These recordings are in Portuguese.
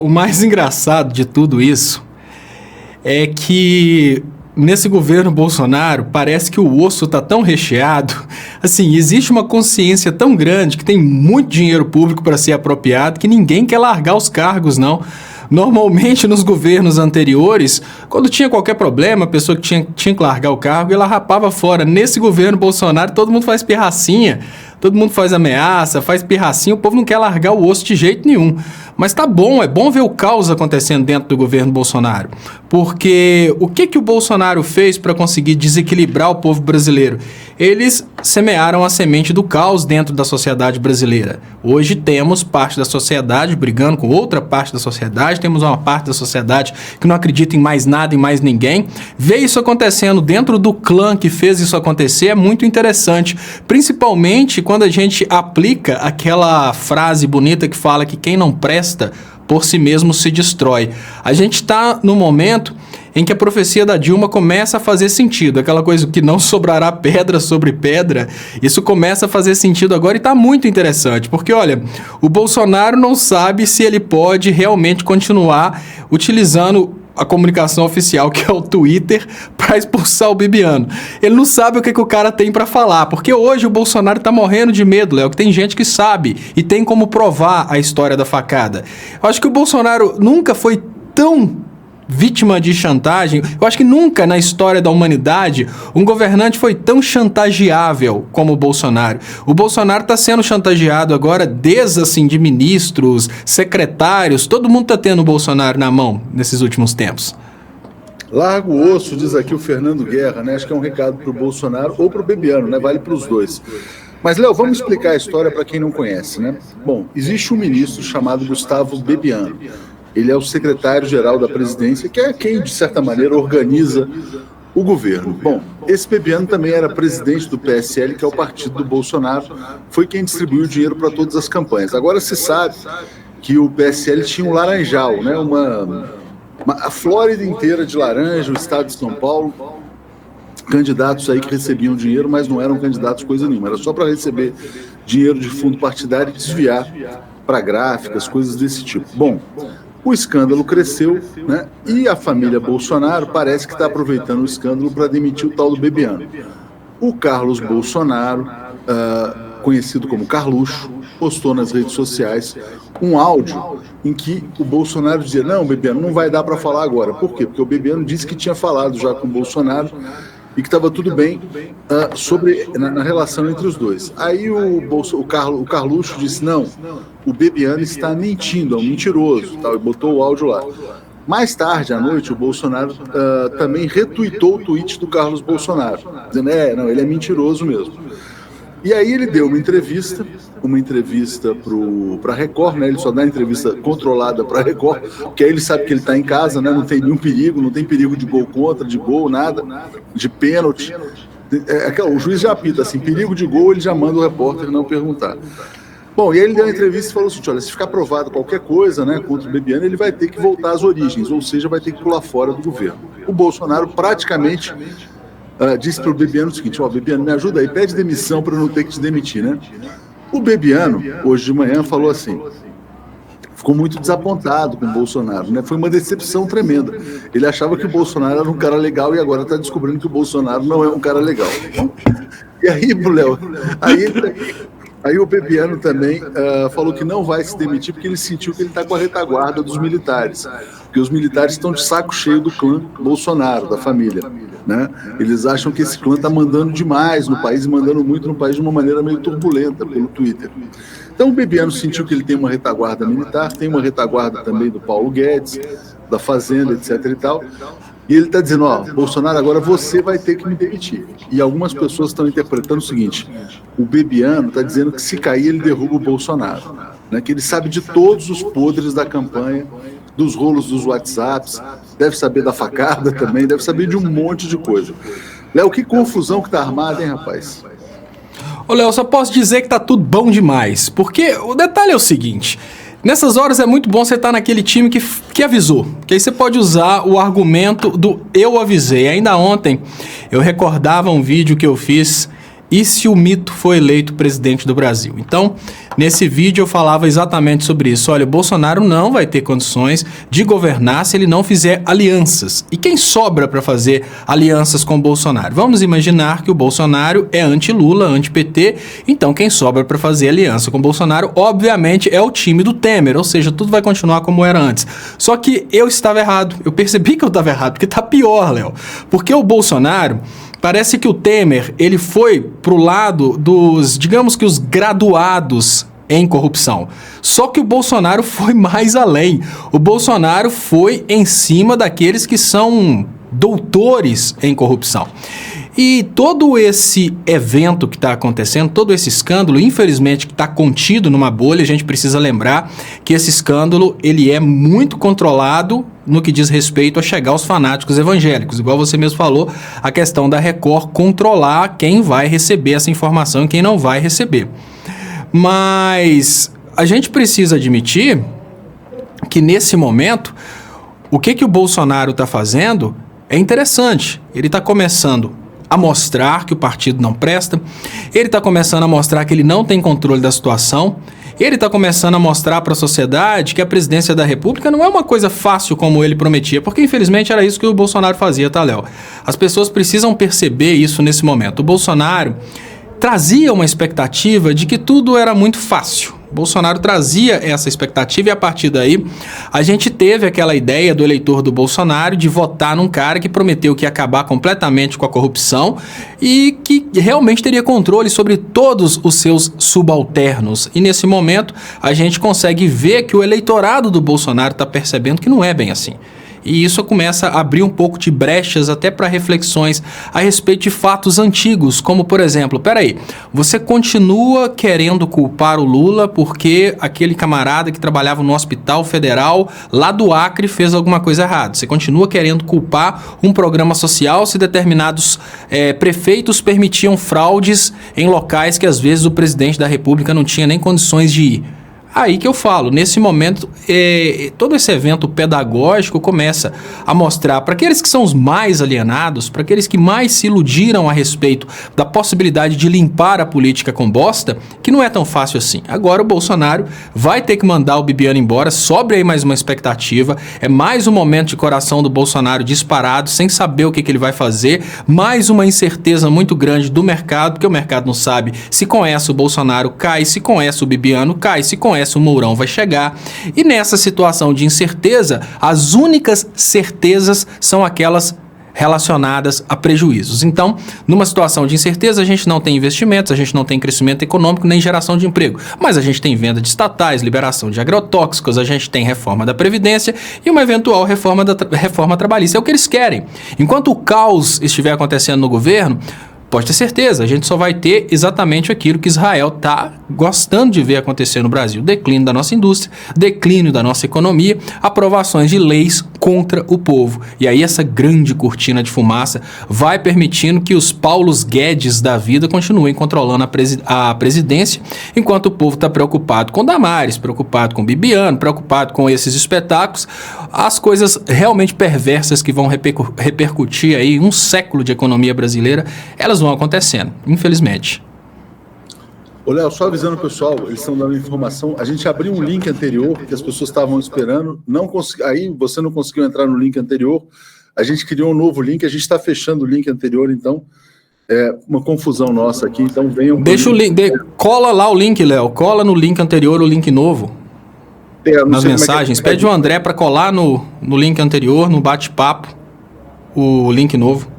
O mais engraçado de tudo isso é que nesse governo Bolsonaro parece que o osso está tão recheado, assim, existe uma consciência tão grande que tem muito dinheiro público para ser apropriado que ninguém quer largar os cargos, não. Normalmente, nos governos anteriores, quando tinha qualquer problema, a pessoa que tinha que largar o cargo, ela rapava fora. Nesse governo Bolsonaro, todo mundo faz pirracinha, todo mundo faz ameaça, faz pirracinha, o povo não quer largar o osso de jeito nenhum. Mas tá bom, é bom ver o caos acontecendo dentro do governo Bolsonaro. Porque o que o Bolsonaro fez para conseguir desequilibrar o povo brasileiro? Eles semearam a semente do caos dentro da sociedade brasileira. Hoje temos parte da sociedade brigando com outra parte da sociedade, temos uma parte da sociedade que não acredita em mais nada, em mais ninguém. Ver isso acontecendo dentro do clã que fez isso acontecer é muito interessante, principalmente quando a gente aplica aquela frase bonita que fala que quem não presta por si mesmo se destrói. A gente está no momento em que a profecia da Dilma começa a fazer sentido, aquela coisa que não sobrará pedra sobre pedra, isso começa a fazer sentido agora e está muito interessante, porque olha, o Bolsonaro não sabe se ele pode realmente continuar utilizando a comunicação oficial, que é o Twitter, para expulsar o Bibiano. Ele não sabe o que o cara tem para falar, porque hoje o Bolsonaro tá morrendo de medo, Léo, que tem gente que sabe e tem como provar a história da facada. Eu acho que o Bolsonaro nunca foi tão vítima de chantagem. Eu acho que nunca na história da humanidade um governante foi tão chantageável como o Bolsonaro. O Bolsonaro está sendo chantageado agora desde assim de ministros, secretários, todo mundo está tendo o Bolsonaro na mão nesses últimos tempos. Larga o osso, diz aqui o Fernando Guerra, né? Acho que é um recado para o Bolsonaro ou para o Bebiano, né? Vale para os dois. Mas, Léo, vamos explicar a história para quem não conhece, né? Bom, existe um ministro chamado Gustavo Bebiano. Ele é o secretário-geral da presidência, que é quem, de certa maneira, organiza o governo. Bom, esse Bebiano também era presidente do PSL, que é o partido do Bolsonaro, foi quem distribuiu o dinheiro para todas as campanhas. Agora se sabe que o PSL tinha um laranjal, né? A Flórida inteira de laranja, o estado de São Paulo, candidatos aí que recebiam dinheiro, mas não eram candidatos coisa nenhuma, era só para receber dinheiro de fundo partidário e desviar para gráficas, coisas desse tipo. Bom, o escândalo cresceu, né? E a família Bolsonaro parece que está aproveitando o escândalo para demitir o tal do Bebiano. O Carlos Bolsonaro, conhecido como Carluxo, postou nas redes sociais um áudio em que o Bolsonaro dizia: não, Bebiano, não vai dar para falar agora. Por quê? Porque o Bebiano disse que tinha falado já com o Bolsonaro e que estava tudo bem na relação entre os dois. Aí o Carluxo disse: não, o Bebiano está mentindo, é um mentiroso, tal, e botou o áudio lá. Mais tarde, à noite, o Bolsonaro também retuitou o tweet do Carlos Bolsonaro, dizendo: não, ele é mentiroso mesmo. E aí ele deu uma entrevista para a Record, né? Ele só dá entrevista controlada para a Record, porque aí ele sabe que ele está em casa, né? Não tem nenhum perigo, não tem perigo de gol contra, de gol, nada, de pênalti. O juiz já apita, assim, perigo de gol, ele já manda o repórter não perguntar. Bom, e aí ele deu uma entrevista e falou assim: olha, se ficar provado qualquer coisa, né, contra o Bebiano, ele vai ter que voltar às origens, ou seja, vai ter que pular fora do governo. O Bolsonaro praticamente disse para o Bebiano o seguinte: Bebiano, me ajuda aí, pede demissão para eu não ter que te demitir, né? O Bebiano, hoje de manhã, falou assim, ficou muito desapontado com o Bolsonaro, né? Foi uma decepção tremenda. Ele achava que o Bolsonaro era um cara legal e agora está descobrindo que o Bolsonaro não é um cara legal. E aí, Léo, aí o Bebiano também falou que não vai se demitir porque ele sentiu que ele está com a retaguarda dos militares, porque os militares estão de saco cheio do clã Bolsonaro, da família, né? Eles acham que esse clã está mandando demais no país, mandando muito no país de uma maneira meio turbulenta pelo Twitter. Então o Bebiano sentiu que ele tem uma retaguarda militar, tem uma retaguarda também do Paulo Guedes, da Fazenda, etc. e tal. E ele está dizendo: Bolsonaro, agora você vai ter que me demitir. E algumas pessoas estão interpretando o seguinte: o Bebiano está dizendo que se cair ele derruba o Bolsonaro, né? Que ele sabe de todos os podres da campanha, dos rolos dos WhatsApps, deve saber da facada também, deve saber de um monte de coisa. Léo, que confusão que tá armada, hein, rapaz? Ô, Léo, só posso dizer que tá tudo bom demais, porque o detalhe é o seguinte: nessas horas é muito bom você estar naquele time que avisou, que aí você pode usar o argumento do eu avisei. Ainda ontem eu recordava um vídeo que eu fiz e se o mito for eleito presidente do Brasil. Então, nesse vídeo eu falava exatamente sobre isso. Olha, o Bolsonaro não vai ter condições de governar se ele não fizer alianças. E quem sobra para fazer alianças com o Bolsonaro? Vamos imaginar que o Bolsonaro é anti-Lula, anti-PT, então quem sobra para fazer aliança com o Bolsonaro, obviamente, é o time do Temer, ou seja, tudo vai continuar como era antes. Só que eu estava errado, eu percebi que eu estava errado, porque tá pior, Léo. Porque o Bolsonaro... Parece que o Temer, ele foi pro lado dos, digamos que os graduados em corrupção. Só que o Bolsonaro foi mais além. O Bolsonaro foi em cima daqueles que são doutores em corrupção. E todo esse evento que está acontecendo, todo esse escândalo, infelizmente, que está contido numa bolha, a gente precisa lembrar que esse escândalo, ele é muito controlado no que diz respeito a chegar aos fanáticos evangélicos. Igual você mesmo falou, a questão da Record controlar quem vai receber essa informação e quem não vai receber. Mas a gente precisa admitir que nesse momento, o que o Bolsonaro está fazendo é interessante. Ele está começando a mostrar que o partido não presta, ele está começando a mostrar que ele não tem controle da situação, ele está começando a mostrar para a sociedade que a presidência da República não é uma coisa fácil como ele prometia, porque infelizmente era isso que o Bolsonaro fazia, tá, Léo? As pessoas precisam perceber isso nesse momento. O Bolsonaro trazia uma expectativa de que tudo era muito fácil. Bolsonaro trazia essa expectativa e a partir daí a gente teve aquela ideia do eleitor do Bolsonaro de votar num cara que prometeu que ia acabar completamente com a corrupção e que realmente teria controle sobre todos os seus subalternos. E nesse momento a gente consegue ver que o eleitorado do Bolsonaro está percebendo que não é bem assim. E isso começa a abrir um pouco de brechas até para reflexões a respeito de fatos antigos, como por exemplo, peraí, você continua querendo culpar o Lula porque aquele camarada que trabalhava no Hospital Federal lá do Acre fez alguma coisa errada. Você continua querendo culpar um programa social se determinados prefeitos permitiam fraudes em locais que às vezes o presidente da República não tinha nem condições de ir. Aí que eu falo, nesse momento, todo esse evento pedagógico começa a mostrar para aqueles que são os mais alienados, para aqueles que mais se iludiram a respeito da possibilidade de limpar a política com bosta, que não é tão fácil assim. Agora o Bolsonaro vai ter que mandar o Bibiano embora, sobre aí mais uma expectativa, é mais um momento de coração do Bolsonaro disparado, sem saber o que ele vai fazer, mais uma incerteza muito grande do mercado, porque o mercado não sabe se com essa o Bolsonaro cai, se com essa o Bibiano cai, se com essa o Mourão vai chegar. E nessa situação de incerteza, as únicas certezas são aquelas relacionadas a prejuízos. Então, numa situação de incerteza, a gente não tem investimentos, a gente não tem crescimento econômico nem geração de emprego, mas a gente tem venda de estatais, liberação de agrotóxicos, a gente tem reforma da Previdência e uma eventual reforma trabalhista. É o que eles querem. Enquanto o caos estiver acontecendo no governo, pode ter certeza, a gente só vai ter exatamente aquilo que Israel está gostando de ver acontecer no Brasil. Declínio da nossa indústria, declínio da nossa economia, aprovações de leis contra o povo. E aí essa grande cortina de fumaça vai permitindo que os Paulos Guedes da vida continuem controlando a presidência, enquanto o povo está preocupado com Damares, preocupado com Bibiano, preocupado com esses espetáculos, as coisas realmente perversas que vão repercutir aí um século de economia brasileira, elas vão acontecendo, infelizmente. Ô, Léo, só avisando o pessoal, eles estão dando informação, a gente abriu um link anterior que as pessoas estavam esperando, aí você não conseguiu entrar no link anterior, a gente criou um novo link, a gente está fechando o link anterior, então é uma confusão nossa aqui, então venham... Deixa o link, cola lá o link, Léo, cola no link anterior o link novo, nas mensagens, pede o André para colar no link anterior, no bate-papo, o link novo.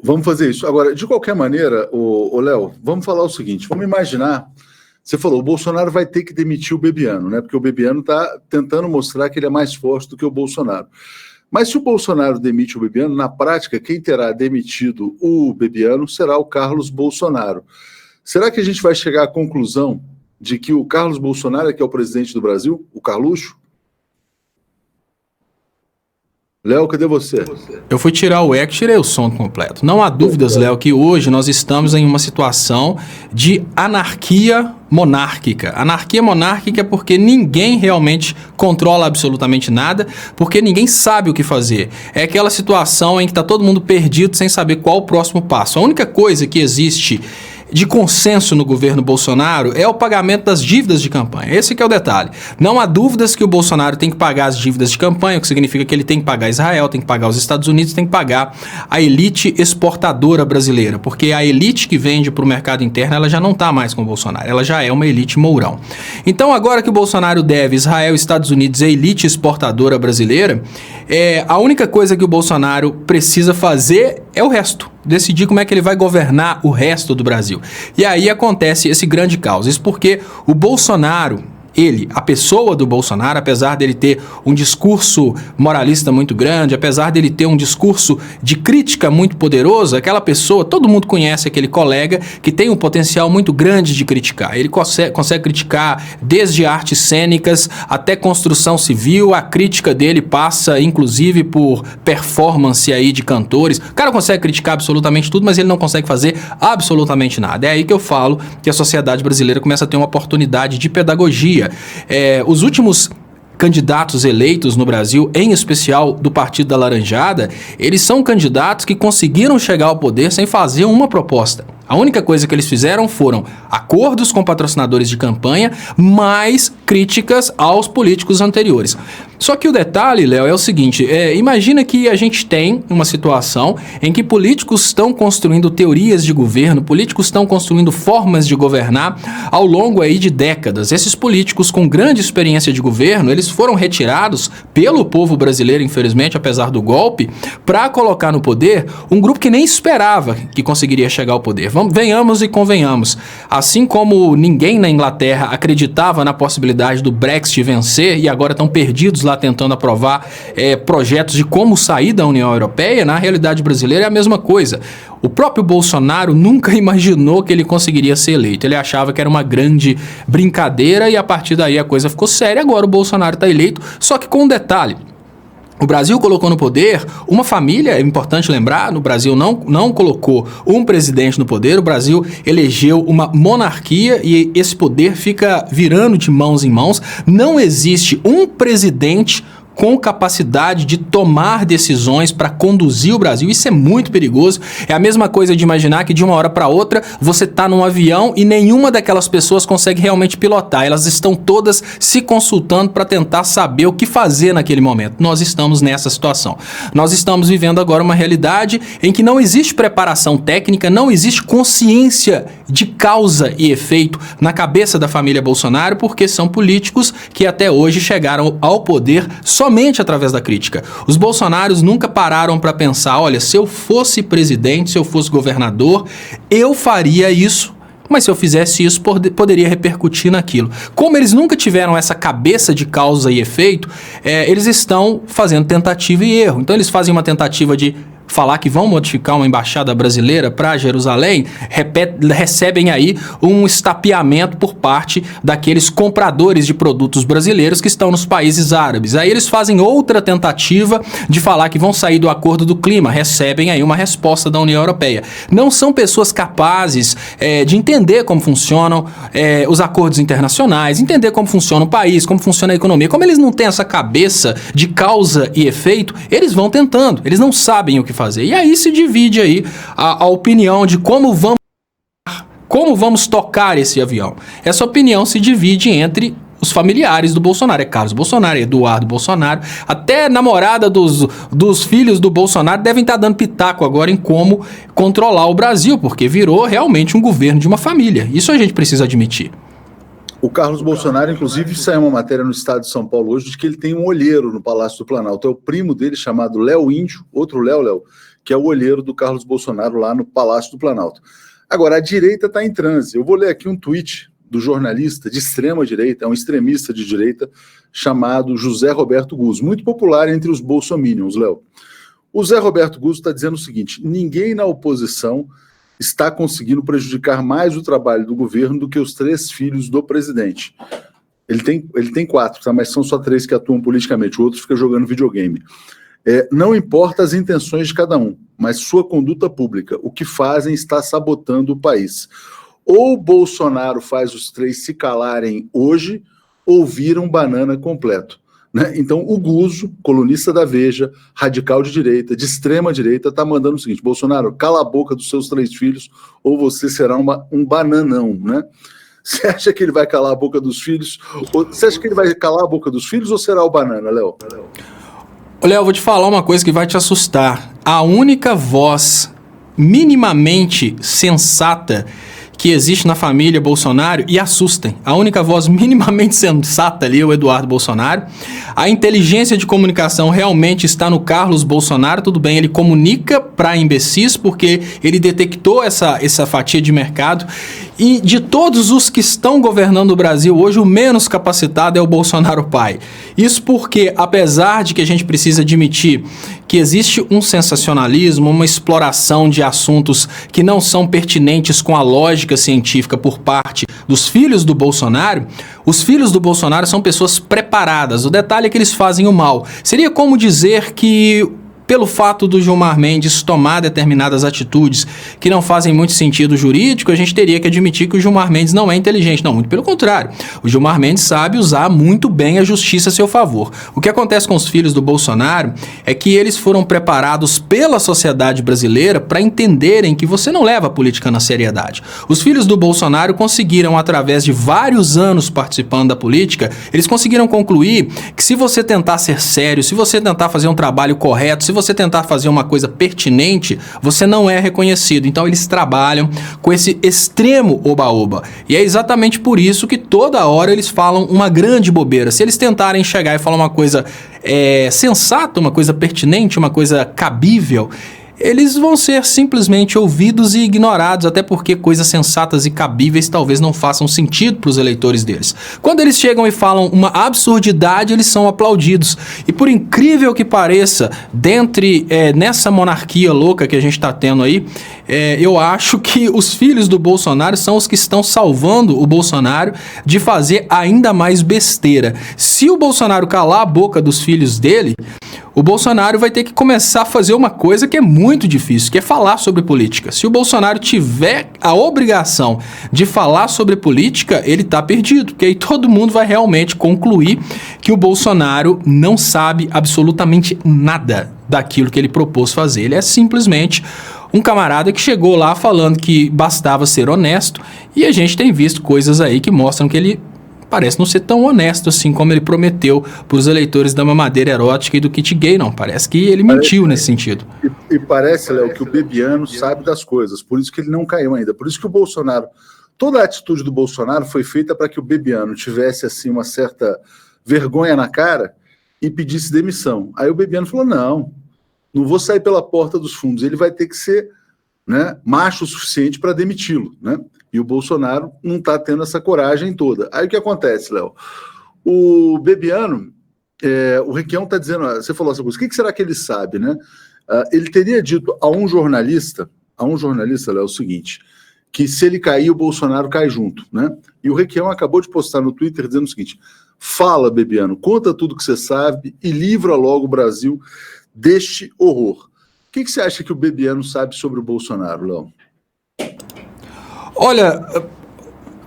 Vamos fazer isso. Agora, de qualquer maneira, ô Léo, vamos falar o seguinte, vamos imaginar, você falou, o Bolsonaro vai ter que demitir o Bebiano, né? Porque o Bebiano está tentando mostrar que ele é mais forte do que o Bolsonaro. Mas se o Bolsonaro demite o Bebiano, na prática, quem terá demitido o Bebiano será o Carlos Bolsonaro. Será que a gente vai chegar à conclusão de que o Carlos Bolsonaro é que é o presidente do Brasil, o Carluxo? Léo, cadê você? Eu fui tirar o eco, tirei o som completo. Não há dúvidas, Léo, que hoje nós estamos em uma situação de anarquia monárquica. Anarquia monárquica porque ninguém realmente controla absolutamente nada, porque ninguém sabe o que fazer. É aquela situação em que está todo mundo perdido sem saber qual o próximo passo. A única coisa que existe de consenso no governo Bolsonaro é o pagamento das dívidas de campanha. Esse que é o detalhe. Não há dúvidas que o Bolsonaro tem que pagar as dívidas de campanha, o que significa que ele tem que pagar Israel, tem que pagar os Estados Unidos, tem que pagar a elite exportadora brasileira, porque a elite que vende para o mercado interno, ela já não está mais com o Bolsonaro, ela já é uma elite mourão. Então, agora que o Bolsonaro deve Israel, Estados Unidos e a elite exportadora brasileira, a única coisa que o Bolsonaro precisa fazer é o resto. Decidir como é que ele vai governar o resto do Brasil. E aí acontece esse grande caos. Isso porque o Bolsonaro, a pessoa do Bolsonaro, apesar dele ter um discurso moralista muito grande, apesar dele ter um discurso de crítica muito poderoso, aquela pessoa, todo mundo conhece aquele colega que tem um potencial muito grande de criticar. Ele consegue criticar desde artes cênicas até construção civil, a crítica dele passa inclusive por performance aí de cantores. O cara consegue criticar absolutamente tudo, mas ele não consegue fazer absolutamente nada. É aí que eu falo que a sociedade brasileira começa a ter uma oportunidade de pedagogia. Os últimos candidatos eleitos no Brasil, em especial do Partido da Laranjada, eles são candidatos que conseguiram chegar ao poder sem fazer uma proposta. A única coisa que eles fizeram foram acordos com patrocinadores de campanha, mais críticas aos políticos anteriores. Só que o detalhe, Léo, é o seguinte, imagina que a gente tem uma situação em que políticos estão construindo teorias de governo, políticos estão construindo formas de governar ao longo aí de décadas. Esses políticos com grande experiência de governo, eles foram retirados pelo povo brasileiro, infelizmente, apesar do golpe, para colocar no poder um grupo que nem esperava que conseguiria chegar ao poder. Venhamos e convenhamos. Assim como ninguém na Inglaterra acreditava na possibilidade do Brexit vencer e agora estão perdidos lá tentando aprovar projetos de como sair da União Europeia, na realidade brasileira é a mesma coisa. O próprio Bolsonaro nunca imaginou que ele conseguiria ser eleito. Ele achava que era uma grande brincadeira e a partir daí a coisa ficou séria. Agora o Bolsonaro está eleito, só que com um detalhe. O Brasil colocou no poder uma família, é importante lembrar, no Brasil não colocou um presidente no poder, o Brasil elegeu uma monarquia e esse poder fica virando de mãos em mãos. Não existe um presidente com capacidade de tomar decisões para conduzir o Brasil. Isso é muito perigoso. É a mesma coisa de imaginar que de uma hora para outra você está num avião e nenhuma daquelas pessoas consegue realmente pilotar. Elas estão todas se consultando para tentar saber o que fazer naquele momento. Nós estamos nessa situação. Nós estamos vivendo agora uma realidade em que não existe preparação técnica, não existe consciência de causa e efeito na cabeça da família Bolsonaro, porque são políticos que até hoje chegaram ao poder somente através da crítica. Os bolsonaros nunca pararam para pensar, olha, se eu fosse presidente, se eu fosse governador, eu faria isso, mas se eu fizesse isso, poderia repercutir naquilo. Como eles nunca tiveram essa cabeça de causa e efeito, eles estão fazendo tentativa e erro. Então eles fazem uma tentativa de falar que vão modificar uma embaixada brasileira para Jerusalém, recebem aí um estapeamento por parte daqueles compradores de produtos brasileiros que estão nos países árabes. Aí eles fazem outra tentativa de falar que vão sair do acordo do clima, recebem aí uma resposta da União Europeia. Não são pessoas capazes de entender como funcionam os acordos internacionais, entender como funciona o país, como funciona a economia. Como eles não têm essa cabeça de causa e efeito, eles vão tentando, eles não sabem o que fazer. E aí se divide aí a opinião de como vamos tocar esse avião. Essa opinião se divide entre os familiares do Bolsonaro. É Carlos Bolsonaro, Eduardo Bolsonaro, até namorada dos filhos do Bolsonaro devem estar dando pitaco agora em como controlar o Brasil, porque virou realmente um governo de uma família. Isso a gente precisa admitir. O Carlos Bolsonaro, inclusive, saiu uma matéria no estado de São Paulo hoje de que ele tem um olheiro no Palácio do Planalto. É o primo dele chamado Léo Índio, outro Léo, que é o olheiro do Carlos Bolsonaro lá no Palácio do Planalto. Agora, a direita está em transe. Eu vou ler aqui um tweet do jornalista de extrema direita, é um extremista de direita, chamado José Roberto Guzzo, muito popular entre os bolsominions, Léo. O Zé Roberto Guzzo está dizendo o seguinte: ninguém na oposição está conseguindo prejudicar mais o trabalho do governo do que os 3 filhos do presidente. Ele tem 4, tá? Mas são só 3 que atuam politicamente, o outro fica jogando videogame. Não importa as intenções de cada um, mas sua conduta pública. O que fazem está sabotando o país. Ou Bolsonaro faz os três se calarem hoje, ou viram banana completo. Né? Então, o Guzzo, colunista da Veja, radical de direita, de extrema direita, está mandando o seguinte: Bolsonaro, cala a boca dos seus 3 filhos, ou você será um bananão. Né? Você acha que ele vai calar a boca dos filhos? Você acha que ele vai calar a boca dos filhos ou será o banana, Léo? Léo, vou te falar uma coisa que vai te assustar. A única voz minimamente sensata que existe na família Bolsonaro, e assustem, a única voz minimamente sensata ali é o Eduardo Bolsonaro. A inteligência de comunicação realmente está no Carlos Bolsonaro. Tudo bem, ele comunica para imbecis porque ele detectou essa fatia de mercado. E de todos os que estão governando o Brasil hoje, o menos capacitado é o Bolsonaro pai. Isso porque, apesar de que a gente precisa admitir que existe um sensacionalismo, uma exploração de assuntos que não são pertinentes com a lógica científica por parte dos filhos do Bolsonaro, os filhos do Bolsonaro são pessoas preparadas. O detalhe é que eles fazem o mal. Seria como dizer que, pelo fato do Gilmar Mendes tomar determinadas atitudes que não fazem muito sentido jurídico, a gente teria que admitir que o Gilmar Mendes não é inteligente. Não, muito pelo contrário. O Gilmar Mendes sabe usar muito bem a justiça a seu favor. O que acontece com os filhos do Bolsonaro é que eles foram preparados pela sociedade brasileira para entenderem que você não leva a política na seriedade. Os filhos do Bolsonaro conseguiram, através de vários anos participando da política, eles conseguiram concluir que se você tentar ser sério, se você tentar fazer um trabalho correto, se você tentar fazer uma coisa pertinente, você não é reconhecido. Então eles trabalham com esse extremo oba-oba. E é exatamente por isso que toda hora eles falam uma grande bobeira. Se eles tentarem chegar e falar uma coisa sensata, uma coisa pertinente, uma coisa cabível, eles vão ser simplesmente ouvidos e ignorados, até porque coisas sensatas e cabíveis talvez não façam sentido para os eleitores deles. Quando eles chegam e falam uma absurdidade, eles são aplaudidos. E por incrível que pareça, nessa monarquia louca que a gente está tendo aí, eu acho que os filhos do Bolsonaro são os que estão salvando o Bolsonaro de fazer ainda mais besteira. Se o Bolsonaro calar a boca dos filhos dele, o Bolsonaro vai ter que começar a fazer uma coisa que é muito difícil, que é falar sobre política. Se o Bolsonaro tiver a obrigação de falar sobre política, ele está perdido, porque aí todo mundo vai realmente concluir que o Bolsonaro não sabe absolutamente nada daquilo que ele propôs fazer. Ele é simplesmente um camarada que chegou lá falando que bastava ser honesto, e a gente tem visto coisas aí que mostram que ele parece não ser tão honesto assim como ele prometeu para os eleitores da mamadeira erótica e do kit gay, não. Parece que ele mentiu nesse sentido. E parece, Léo, que o Bebiano sabe das coisas, por isso que ele não caiu ainda. Por isso que o Bolsonaro, toda a atitude do Bolsonaro foi feita para que o Bebiano tivesse assim uma certa vergonha na cara e pedisse demissão. Aí o Bebiano falou, não vou sair pela porta dos fundos, ele vai ter que ser, né, macho o suficiente para demiti-lo, né? E o Bolsonaro não está tendo essa coragem toda. Aí o que acontece, Léo? O Bebiano, o Requião está dizendo, você falou essa coisa, o que será que ele sabe, né? Ele teria dito a um jornalista, Léo, o seguinte, que se ele cair, o Bolsonaro cai junto, né? E o Requião acabou de postar no Twitter dizendo o seguinte, fala, Bebiano, conta tudo que você sabe e livra logo o Brasil deste horror. O que você acha que o Bebiano sabe sobre o Bolsonaro, Léo? Olha,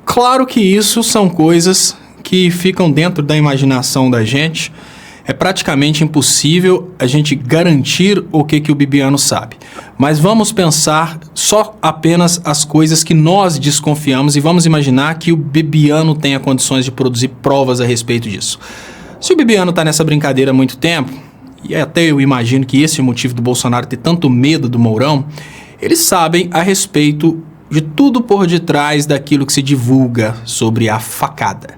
claro que isso são coisas que ficam dentro da imaginação da gente. É praticamente impossível a gente garantir o que o Bebiano sabe. Mas vamos pensar só apenas as coisas que nós desconfiamos e vamos imaginar que o Bebiano tenha condições de produzir provas a respeito disso. Se o Bebiano está nessa brincadeira há muito tempo, e até eu imagino que esse é o motivo do Bolsonaro ter tanto medo do Mourão, eles sabem a respeito de tudo por detrás daquilo que se divulga sobre a facada.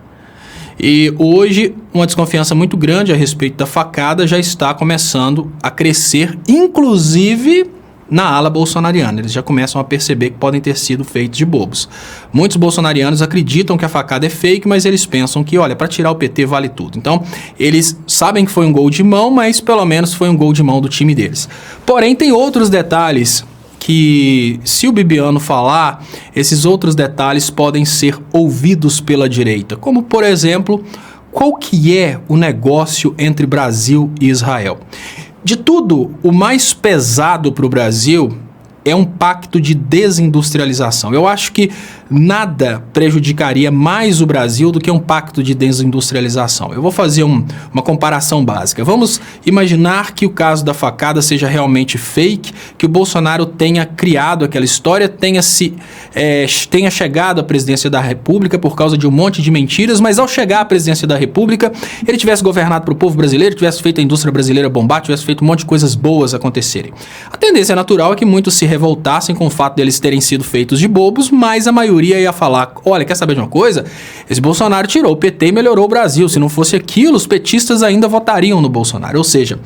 E hoje, uma desconfiança muito grande a respeito da facada já está começando a crescer, inclusive na ala bolsonariana. Eles já começam a perceber que podem ter sido feitos de bobos. Muitos bolsonarianos acreditam que a facada é fake, mas eles pensam que, olha, para tirar o PT vale tudo. Então, eles sabem que foi um gol de mão, mas pelo menos foi um gol de mão do time deles. Porém, tem outros detalhes que, se o Bebiano falar, esses outros detalhes podem ser ouvidos pela direita. Como, por exemplo, qual que é o negócio entre Brasil e Israel? De tudo, o mais pesado para o Brasil é um pacto de desindustrialização. Eu acho que nada prejudicaria mais o Brasil do que um pacto de desindustrialização. Eu vou fazer uma comparação básica. Vamos imaginar que o caso da facada seja realmente fake, que o Bolsonaro tenha criado aquela história, tenha chegado à presidência da República por causa de um monte de mentiras, mas ao chegar à presidência da República, ele tivesse governado para o povo brasileiro, tivesse feito a indústria brasileira bombar, tivesse feito um monte de coisas boas acontecerem. A tendência natural é que muitos se revoltassem com o fato deles terem sido feitos de bobos, mas a maioria ia falar, olha, quer saber de uma coisa? Esse Bolsonaro tirou o PT e melhorou o Brasil. Se não fosse aquilo, os petistas ainda votariam no Bolsonaro. Ou seja,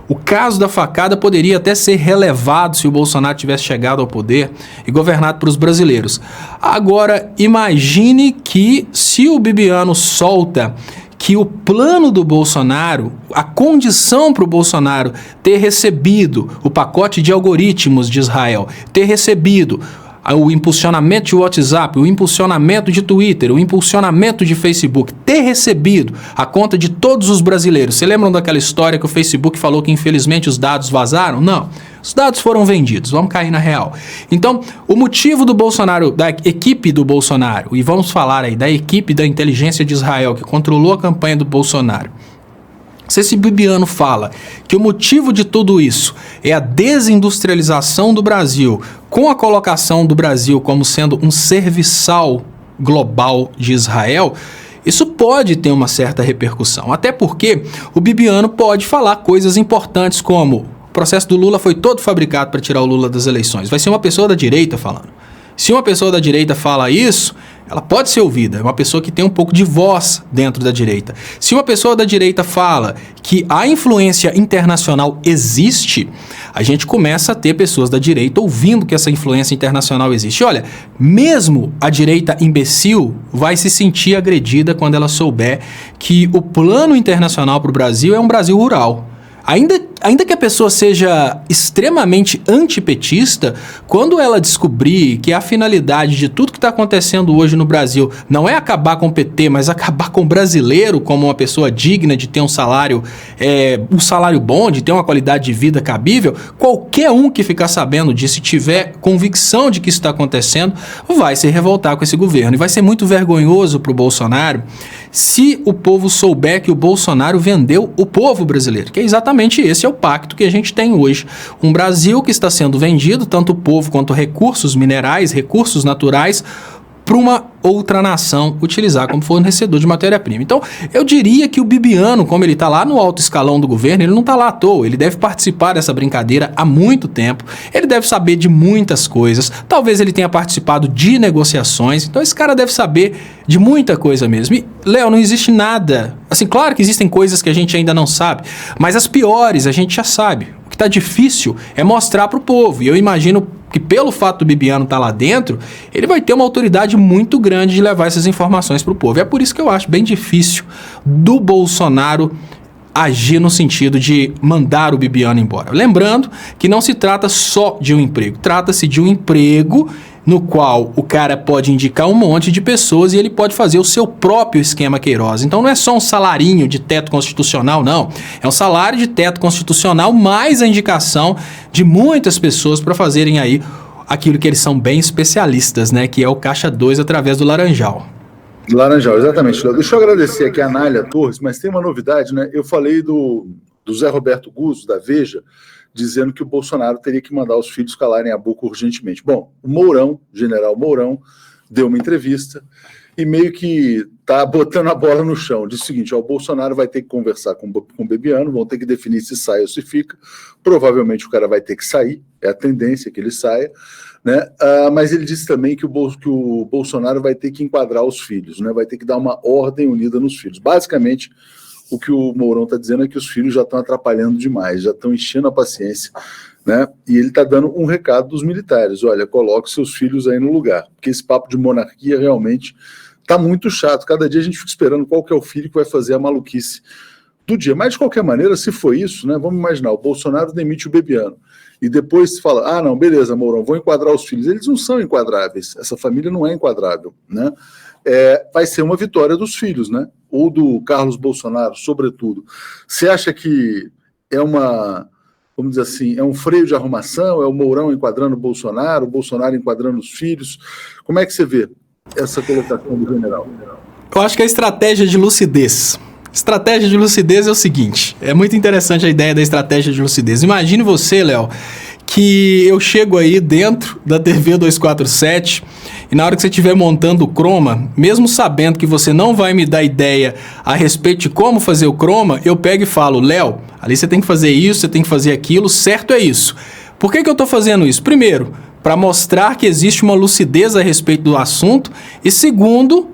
o caso da facada poderia até ser relevado se o Bolsonaro tivesse chegado ao poder e governado para os brasileiros. Agora, imagine que se o Bibiano solta que o plano do Bolsonaro, a condição para o Bolsonaro ter recebido o pacote de algoritmos de Israel, ter recebido o impulsionamento de WhatsApp, o impulsionamento de Twitter, o impulsionamento de Facebook, ter recebido a conta de todos os brasileiros. Você lembram daquela história que o Facebook falou que infelizmente os dados vazaram? Não. Os dados foram vendidos, vamos cair na real. Então, o motivo do Bolsonaro, da equipe do Bolsonaro, e vamos falar aí da equipe da inteligência de Israel que controlou a campanha do Bolsonaro, se esse Bibiano fala que o motivo de tudo isso é a desindustrialização do Brasil, com a colocação do Brasil como sendo um serviçal global de Israel, isso pode ter uma certa repercussão. Até porque o Bibiano pode falar coisas importantes como o processo do Lula foi todo fabricado para tirar o Lula das eleições. Vai ser uma pessoa da direita falando. Se uma pessoa da direita fala isso, ela pode ser ouvida, é uma pessoa que tem um pouco de voz dentro da direita. Se uma pessoa da direita fala que a influência internacional existe, a gente começa a ter pessoas da direita ouvindo que essa influência internacional existe. Olha, mesmo a direita imbecil vai se sentir agredida quando ela souber que o plano internacional para o Brasil é um Brasil rural. Ainda que a pessoa seja extremamente antipetista, quando ela descobrir que a finalidade de tudo que está acontecendo hoje no Brasil não é acabar com o PT, mas acabar com o brasileiro como uma pessoa digna de ter um salário bom, de ter uma qualidade de vida cabível, qualquer um que ficar sabendo disso e tiver convicção de que isso está acontecendo, vai se revoltar com esse governo. E vai ser muito vergonhoso para o Bolsonaro se o povo souber que o Bolsonaro vendeu o povo brasileiro, que é exatamente esse é o pacto que a gente tem hoje. Um Brasil que está sendo vendido, tanto o povo quanto recursos minerais, recursos naturais, para uma outra nação utilizar como fornecedor de matéria-prima. Então, eu diria que o Bibiano, como ele está lá no alto escalão do governo, ele não está lá à toa, ele deve participar dessa brincadeira há muito tempo, ele deve saber de muitas coisas, talvez ele tenha participado de negociações, então esse cara deve saber de muita coisa mesmo. E, Léo, não existe nada, assim, claro que existem coisas que a gente ainda não sabe, mas as piores a gente já sabe. O que está difícil é mostrar para o povo, e eu imagino que pelo fato do Bibiano estar lá dentro, ele vai ter uma autoridade muito grande de levar essas informações para o povo. É por isso que eu acho bem difícil do Bolsonaro agir no sentido de mandar o Bibiano embora. Lembrando que não se trata só de um emprego, trata-se de um emprego no qual o cara pode indicar um monte de pessoas e ele pode fazer o seu próprio esquema Queiroz. Então não é só um salarinho de teto constitucional, não. É um salário de teto constitucional mais a indicação de muitas pessoas para fazerem aí aquilo que eles são bem especialistas, né? Que é o Caixa 2 através do Laranjal. Laranjal, exatamente. Deixa eu agradecer aqui a Anália Torres, mas tem uma novidade, né? Eu falei do Zé Roberto Guzzo, da Veja, dizendo que o Bolsonaro teria que mandar os filhos calarem a boca urgentemente. Bom, o Mourão, general Mourão, deu uma entrevista e meio que está botando a bola no chão. Diz o seguinte, ó, o Bolsonaro vai ter que conversar com o Bibiano, vão ter que definir se sai ou se fica. Provavelmente o cara vai ter que sair, é a tendência que ele saia, né? Mas ele disse também que o Bolsonaro vai ter que enquadrar os filhos, né? Vai ter que dar uma ordem unida nos filhos. Basicamente, o que o Mourão está dizendo é que os filhos já estão atrapalhando demais, já estão enchendo a paciência, né? E ele está dando um recado dos militares, olha, coloque seus filhos aí no lugar, porque esse papo de monarquia realmente está muito chato, cada dia a gente fica esperando qual que é o filho que vai fazer a maluquice do dia, mas de qualquer maneira, se foi isso, né, vamos imaginar, o Bolsonaro demite o Bibiano, e depois fala, não, beleza, Mourão, vou enquadrar os filhos, eles não são enquadráveis, essa família não é enquadrável, né? Vai ser uma vitória dos filhos, né? Ou do Carlos Bolsonaro, sobretudo. Você acha que é uma vamos dizer assim, é um freio de arrumação, é o Mourão enquadrando o Bolsonaro enquadrando os filhos? Como é que você vê essa colocação do general? Eu acho que a estratégia de lucidez. Estratégia de lucidez é o seguinte, é muito interessante a ideia da estratégia de lucidez. Imagine você, Léo, que eu chego aí dentro da TV 247 e na hora que você estiver montando o croma, mesmo sabendo que você não vai me dar ideia a respeito de como fazer o croma, eu pego e falo, Léo, ali você tem que fazer isso, você tem que fazer aquilo, certo é isso. Por que eu estou fazendo isso? Primeiro, para mostrar que existe uma lucidez a respeito do assunto e segundo,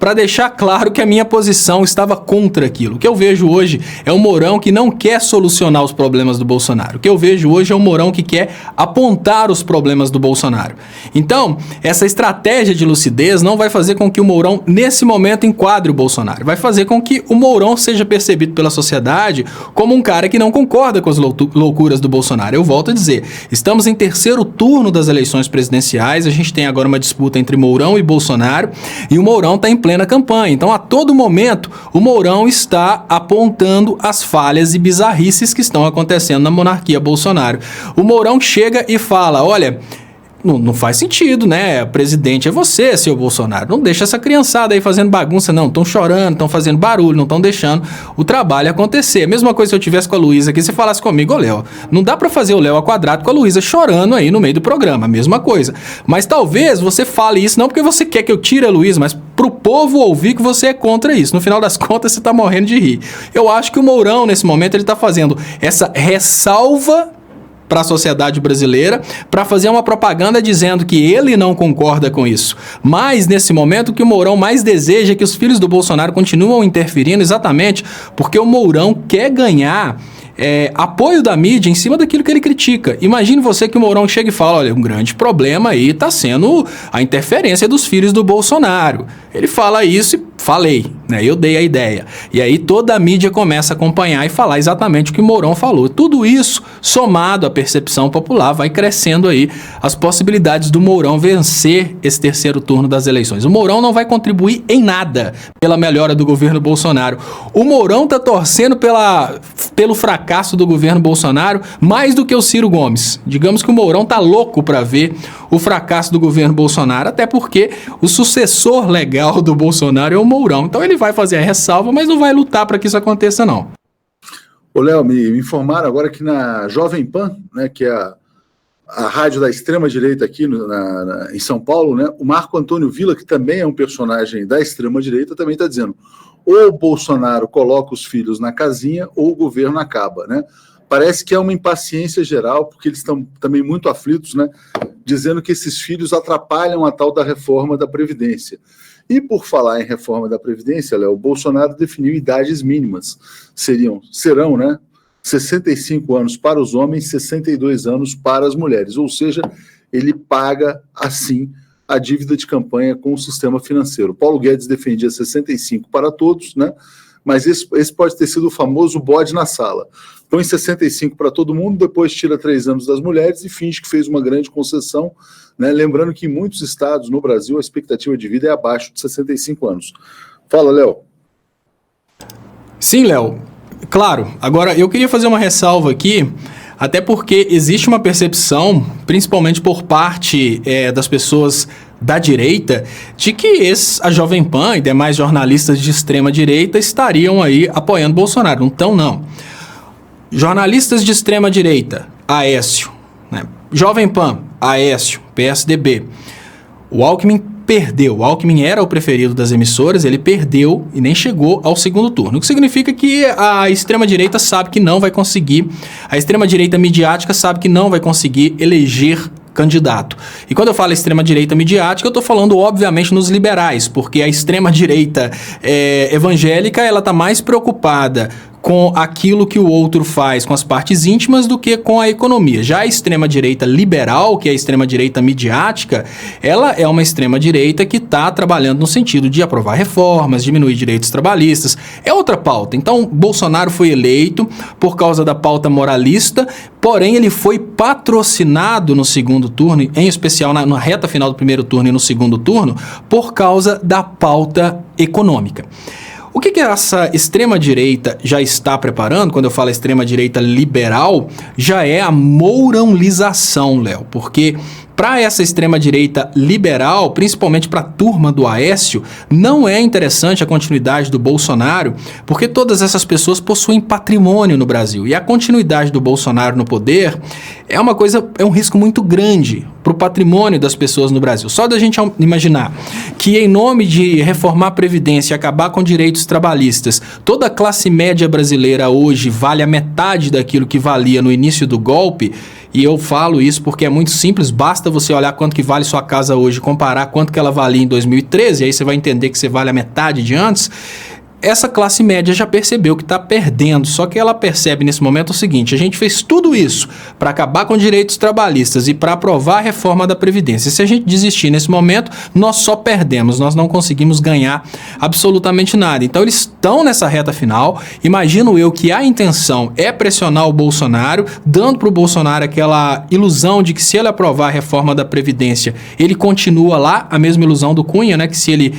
para deixar claro que a minha posição estava contra aquilo. O que eu vejo hoje é um Mourão que não quer solucionar os problemas do Bolsonaro. O que eu vejo hoje é um Mourão que quer apontar os problemas do Bolsonaro. Então, essa estratégia de lucidez não vai fazer com que o Mourão, nesse momento, enquadre o Bolsonaro. Vai fazer com que o Mourão seja percebido pela sociedade como um cara que não concorda com as loucuras do Bolsonaro. Eu volto a dizer, estamos em terceiro turno das eleições presidenciais, a gente tem agora uma disputa entre Mourão e Bolsonaro, e o Mourão está em plena campanha. Então, a todo momento, o Mourão está apontando as falhas e bizarrices que estão acontecendo na monarquia Bolsonaro. O Mourão chega e fala, olha, não faz sentido, né? O presidente é você, seu Bolsonaro. Não deixa essa criançada aí fazendo bagunça, não. Estão chorando, estão fazendo barulho, não estão deixando o trabalho acontecer. Mesma coisa se eu tivesse com a Luísa aqui, você falasse comigo, ô Léo, não dá pra fazer o Léo ao quadrado com a Luísa chorando aí no meio do programa. Mesma coisa. Mas talvez você fale isso não porque você quer que eu tire a Luísa, mas pro povo ouvir que você é contra isso. No final das contas, você tá morrendo de rir. Eu acho que o Mourão, nesse momento, ele tá fazendo essa ressalva para a sociedade brasileira, para fazer uma propaganda dizendo que ele não concorda com isso. Mas, nesse momento, o que o Mourão mais deseja é que os filhos do Bolsonaro continuam interferindo exatamente porque o Mourão quer ganhar apoio da mídia em cima daquilo que ele critica. Imagine você que o Mourão chega e fala, olha, um grande problema aí está sendo a interferência dos filhos do Bolsonaro. Ele fala isso e falei, né? Eu dei a ideia. E aí toda a mídia começa a acompanhar e falar exatamente o que o Mourão falou. Tudo isso, somado à percepção popular, vai crescendo aí as possibilidades do Mourão vencer esse terceiro turno das eleições. O Mourão não vai contribuir em nada pela melhora do governo Bolsonaro. O Mourão está torcendo pelo fracasso do governo Bolsonaro mais do que o Ciro Gomes. Digamos que o Mourão tá louco para ver o fracasso do governo Bolsonaro, até porque o sucessor legal do Bolsonaro é o Mourão. Então ele vai fazer a ressalva, mas não vai lutar para que isso aconteça, não. Ô, Léo, me informaram agora que na Jovem Pan, né, que é a rádio da extrema-direita aqui em São Paulo, né, o Marco Antônio Villa, que também é um personagem da extrema-direita, também está dizendo ou o Bolsonaro coloca os filhos na casinha ou o governo acaba, né? Parece que é uma impaciência geral, porque eles estão também muito aflitos, né, dizendo que esses filhos atrapalham a tal da reforma da Previdência. E por falar em reforma da Previdência, Léo, o Bolsonaro definiu idades mínimas. Serão, né, 65 anos para os homens, 62 anos para as mulheres. Ou seja, ele paga, assim, a dívida de campanha com o sistema financeiro. Paulo Guedes defendia 65 para todos, né? Mas esse pode ter sido o famoso bode na sala. Põe 65 para todo mundo, depois tira 3 anos das mulheres e finge que fez uma grande concessão, né? Lembrando que em muitos estados no Brasil a expectativa de vida é abaixo de 65 anos. Fala, Léo. Sim, Léo. Claro. Agora, eu queria fazer uma ressalva aqui, até porque existe uma percepção, principalmente por parte das pessoas da direita, de que a Jovem Pan e demais jornalistas de extrema direita estariam aí apoiando Bolsonaro. Então, não. Jornalistas de extrema direita, Aécio, né? Jovem Pan, Aécio, PSDB. O Alckmin perdeu. O Alckmin era o preferido das emissoras, ele perdeu e nem chegou ao segundo turno. O que significa que a extrema-direita sabe que não vai conseguir, a extrema-direita midiática sabe que não vai conseguir eleger candidato. E quando eu falo extrema-direita midiática, eu estou falando, obviamente, nos liberais, porque a extrema-direita evangélica, ela está mais preocupada com aquilo que o outro faz com as partes íntimas do que com a economia. Já a extrema-direita liberal, que é a extrema-direita midiática, ela é uma extrema-direita que está trabalhando no sentido de aprovar reformas, diminuir direitos trabalhistas. É outra pauta. Então, Bolsonaro foi eleito por causa da pauta moralista, porém ele foi patrocinado no segundo turno, em especial na reta final do primeiro turno e no segundo turno, por causa da pauta econômica. O que essa extrema-direita já está preparando, quando eu falo extrema-direita liberal, já é a mourãolização, Léo, porque para essa extrema-direita liberal, principalmente para a turma do Aécio, não é interessante a continuidade do Bolsonaro, porque todas essas pessoas possuem patrimônio no Brasil. E a continuidade do Bolsonaro no poder é um risco muito grande para o patrimônio das pessoas no Brasil. Só da gente imaginar que, em nome de reformar a Previdência e acabar com direitos trabalhistas, toda a classe média brasileira hoje vale a metade daquilo que valia no início do golpe. E eu falo isso porque é muito simples, basta você olhar quanto que vale sua casa hoje, comparar quanto que ela valia em 2013, aí você vai entender que você vale a metade de antes. Essa classe média já percebeu que está perdendo, só que ela percebe nesse momento o seguinte: a gente fez tudo isso para acabar com direitos trabalhistas e para aprovar a reforma da Previdência. Se a gente desistir nesse momento, nós só perdemos, nós não conseguimos ganhar absolutamente nada. Então eles estão nessa reta final. Imagino eu que a intenção é pressionar o Bolsonaro, dando para o Bolsonaro aquela ilusão de que se ele aprovar a reforma da Previdência, ele continua lá, a mesma ilusão do Cunha, né? Que se ele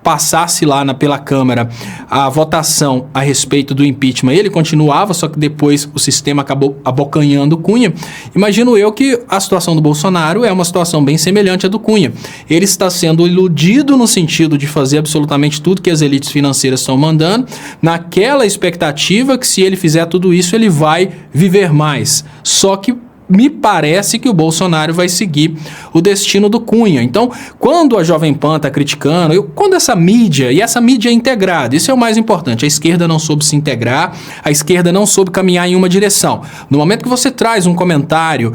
passasse lá pela Câmara a votação a respeito do impeachment, ele continuava, só que depois o sistema acabou abocanhando o Cunha. Imagino eu que a situação do Bolsonaro é uma situação bem semelhante à do Cunha. Ele está sendo iludido no sentido de fazer absolutamente tudo que as elites financeiras estão mandando, naquela expectativa que se ele fizer tudo isso, ele vai viver mais. Só que me parece que o Bolsonaro vai seguir o destino do Cunha. Então, quando a Jovem Pan está criticando, quando essa mídia, e essa mídia é integrada, isso é o mais importante, a esquerda não soube se integrar, a esquerda não soube caminhar em uma direção. No momento que você traz um comentário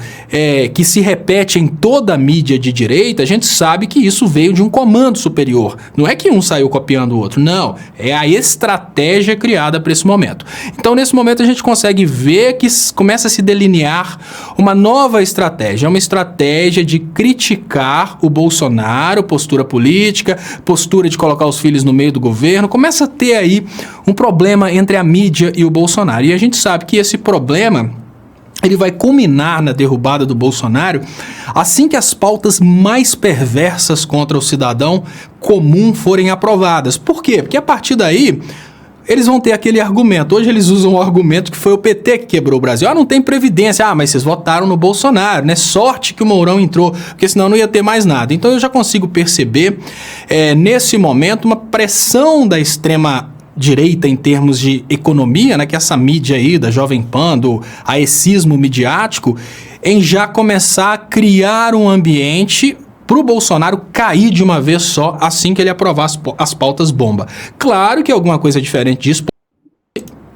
que se repete em toda a mídia de direita, a gente sabe que isso veio de um comando superior. Não é que um saiu copiando o outro, não. É a estratégia criada para esse momento. Então, nesse momento, a gente consegue ver que começa a se delinear uma nova estratégia, uma estratégia de criticar o Bolsonaro, postura política, postura de colocar os filhos no meio do governo. Começa a ter aí um problema entre a mídia e o Bolsonaro. E a gente sabe que esse problema ele vai culminar na derrubada do Bolsonaro assim que as pautas mais perversas contra o cidadão comum forem aprovadas. Por quê? Porque a partir daí eles vão ter aquele argumento. Hoje eles usam o argumento que foi o PT que quebrou o Brasil. Não tem previdência. Mas vocês votaram no Bolsonaro, né? Sorte que o Mourão entrou, porque senão não ia ter mais nada. Então eu já consigo perceber, nesse momento, uma pressão da extrema direita em termos de economia, né? Que essa mídia aí, da Jovem Pan, do aecismo midiático, em já começar a criar um ambiente para o Bolsonaro cair de uma vez só assim que ele aprovar as pautas bomba. Claro que alguma coisa diferente disso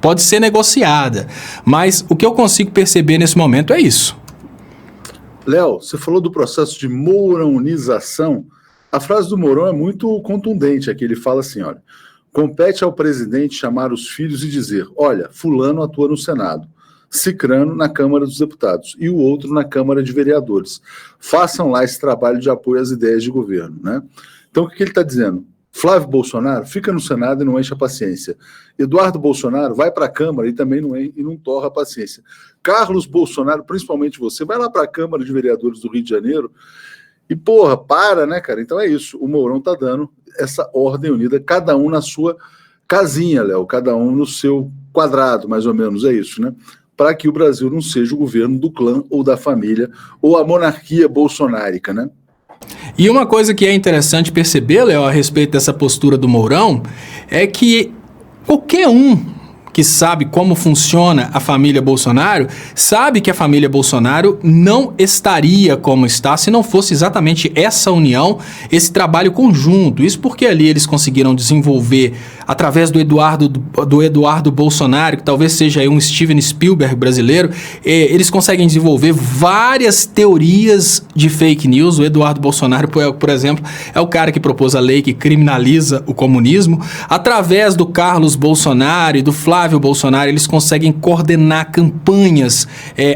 pode ser negociada, mas o que eu consigo perceber nesse momento é isso. Léo, você falou do processo de mourãonização. A frase do Mourão é muito contundente aqui. Ele fala assim, olha: compete ao presidente chamar os filhos e dizer, olha, fulano atua no Senado, Cicrano na Câmara dos Deputados e o outro na Câmara de Vereadores. Façam lá esse trabalho de apoio às ideias de governo, né? Então, o que ele está dizendo? Flávio Bolsonaro fica no Senado e não enche a paciência. Eduardo Bolsonaro vai para a Câmara e também não torra a paciência. Carlos Bolsonaro, principalmente você, vai lá para a Câmara de Vereadores do Rio de Janeiro e, para, né, cara? Então é isso. O Mourão está dando essa ordem unida, cada um na sua casinha, Léo, cada um no seu quadrado, mais ou menos, é isso, né? Para que o Brasil não seja o governo do clã ou da família ou a monarquia bolsonárica, né? E uma coisa que é interessante perceber, Léo, a respeito dessa postura do Mourão, é que qualquer um que sabe como funciona a família Bolsonaro, sabe que a família Bolsonaro não estaria como está se não fosse exatamente essa união, esse trabalho conjunto. Isso porque ali eles conseguiram desenvolver, através do Eduardo Bolsonaro, que talvez seja aí um Steven Spielberg brasileiro, eles conseguem desenvolver várias teorias de fake news. O Eduardo Bolsonaro, por exemplo, é o cara que propôs a lei que criminaliza o comunismo. Através do Carlos Bolsonaro e do Flávio Bolsonaro, eles conseguem coordenar campanhas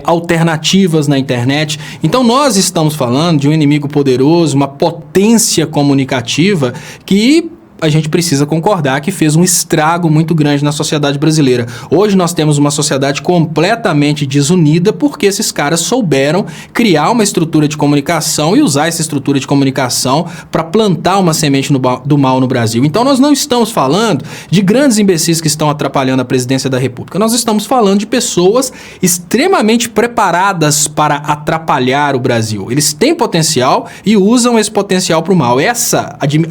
alternativas na internet. Então nós estamos falando de um inimigo poderoso, uma potência comunicativa que a gente precisa concordar que fez um estrago muito grande na sociedade brasileira. Hoje nós temos uma sociedade completamente desunida porque esses caras souberam criar uma estrutura de comunicação e usar essa estrutura de comunicação para plantar uma semente do mal no Brasil. Então nós não estamos falando de grandes imbecis que estão atrapalhando a presidência da República. Nós estamos falando de pessoas extremamente preparadas para atrapalhar o Brasil. Eles têm potencial e usam esse potencial para o mal.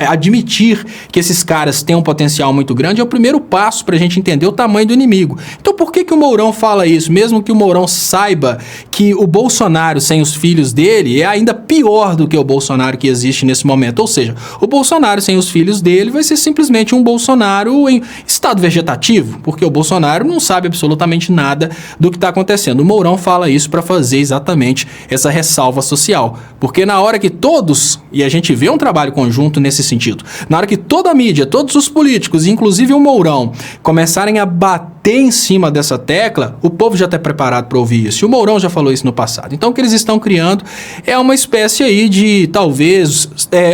Admitir que esses caras têm um potencial muito grande é o primeiro passo para a gente entender o tamanho do inimigo. Então por que o Mourão fala isso? Mesmo que o Mourão saiba que o Bolsonaro sem os filhos dele é ainda pior do que o Bolsonaro que existe nesse momento. Ou seja, o Bolsonaro sem os filhos dele vai ser simplesmente um Bolsonaro em estado vegetativo, porque o Bolsonaro não sabe absolutamente nada do que está acontecendo. O Mourão fala isso para fazer exatamente essa ressalva social, porque na hora que todos, e a gente vê um trabalho conjunto nesse sentido, na hora que toda a mídia, todos os políticos, inclusive o Mourão, começarem a bater em cima dessa tecla, o povo já está preparado para ouvir isso. E o Mourão já falou isso no passado. Então o que eles estão criando é uma espécie aí de, talvez,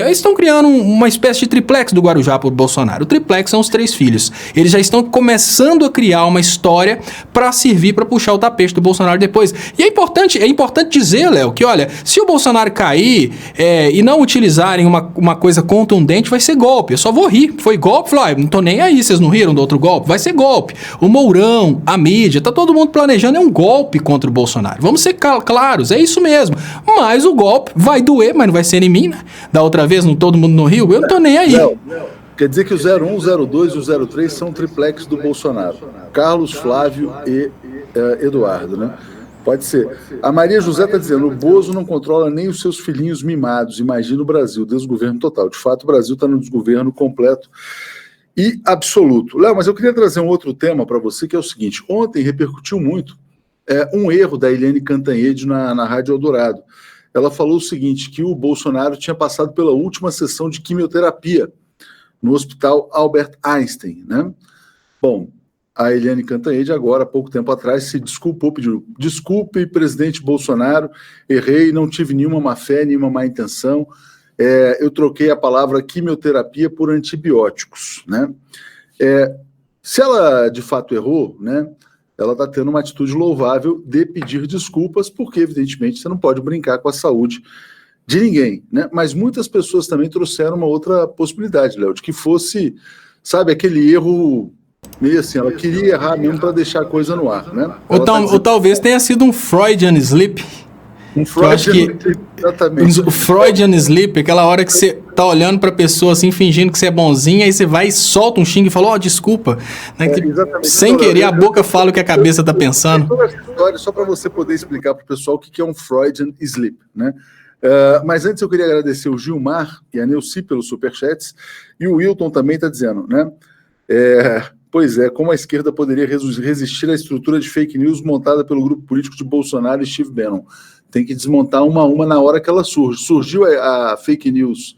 estão criando uma espécie de triplex do Guarujá para o Bolsonaro. O triplex são os 3 filhos. Eles já estão começando a criar uma história para servir para puxar o tapete do Bolsonaro depois. E é importante dizer, Léo, que olha, se o Bolsonaro cair e não utilizarem uma coisa contundente, vai ser golpe. Eu só vou rir. Foi golpe? Falei, não tô nem aí, vocês não riram do outro golpe? Vai ser golpe. O Mourão, a mídia, tá todo mundo planejando um golpe contra o Bolsonaro. Vamos ser claros, é isso mesmo. Mas o golpe vai doer, mas não vai ser em mim, né? Da outra vez, todo mundo no Rio, eu não tô nem aí. Quer dizer que o 01, o 02 e o 03 são triplex do Bolsonaro. Carlos, Flávio e Eduardo, né? Pode ser. A Maria José está dizendo, o Bozo não controla nem os seus filhinhos mimados. Imagina o Brasil, desgoverno total. De fato, o Brasil está no desgoverno completo e absoluto. Léo, mas eu queria trazer um outro tema para você, que é o seguinte. Ontem repercutiu muito um erro da Eliane Cantanhede na Rádio Eldorado. Ela falou o seguinte, que o Bolsonaro tinha passado pela última sessão de quimioterapia no Hospital Albert Einstein, né? Bom, a Eliane Cantanhede agora, há pouco tempo atrás, se desculpou, pediu, desculpe, presidente Bolsonaro, errei, não tive nenhuma má fé, nenhuma má intenção, eu troquei a palavra quimioterapia por antibióticos, né? Se ela de fato errou, né, ela está tendo uma atitude louvável de pedir desculpas, porque evidentemente você não pode brincar com a saúde de ninguém, né? Mas muitas pessoas também trouxeram uma outra possibilidade, Léo, de que fosse, sabe, aquele erro meio assim, ela queria errar mesmo para deixar a coisa no ar, né? Ou talvez tenha sido um Freudian slip. Um Freudian slip, exatamente. O Freudian slip, aquela hora que você tá olhando pra pessoa assim, fingindo que você é bonzinho, aí você vai e solta um xingue e fala, desculpa. Né? Sem querer, a boca fala o que a cabeça tá pensando. Toda essa história só para você poder explicar pro pessoal o que é um Freudian slip, né? Mas antes eu queria agradecer o Gilmar e a Neuci pelos superchats, e o Wilton também está dizendo, né? Pois é, como a esquerda poderia resistir à estrutura de fake news montada pelo grupo político de Bolsonaro e Steve Bannon? Tem que desmontar uma a uma na hora que ela surge. Surgiu a fake news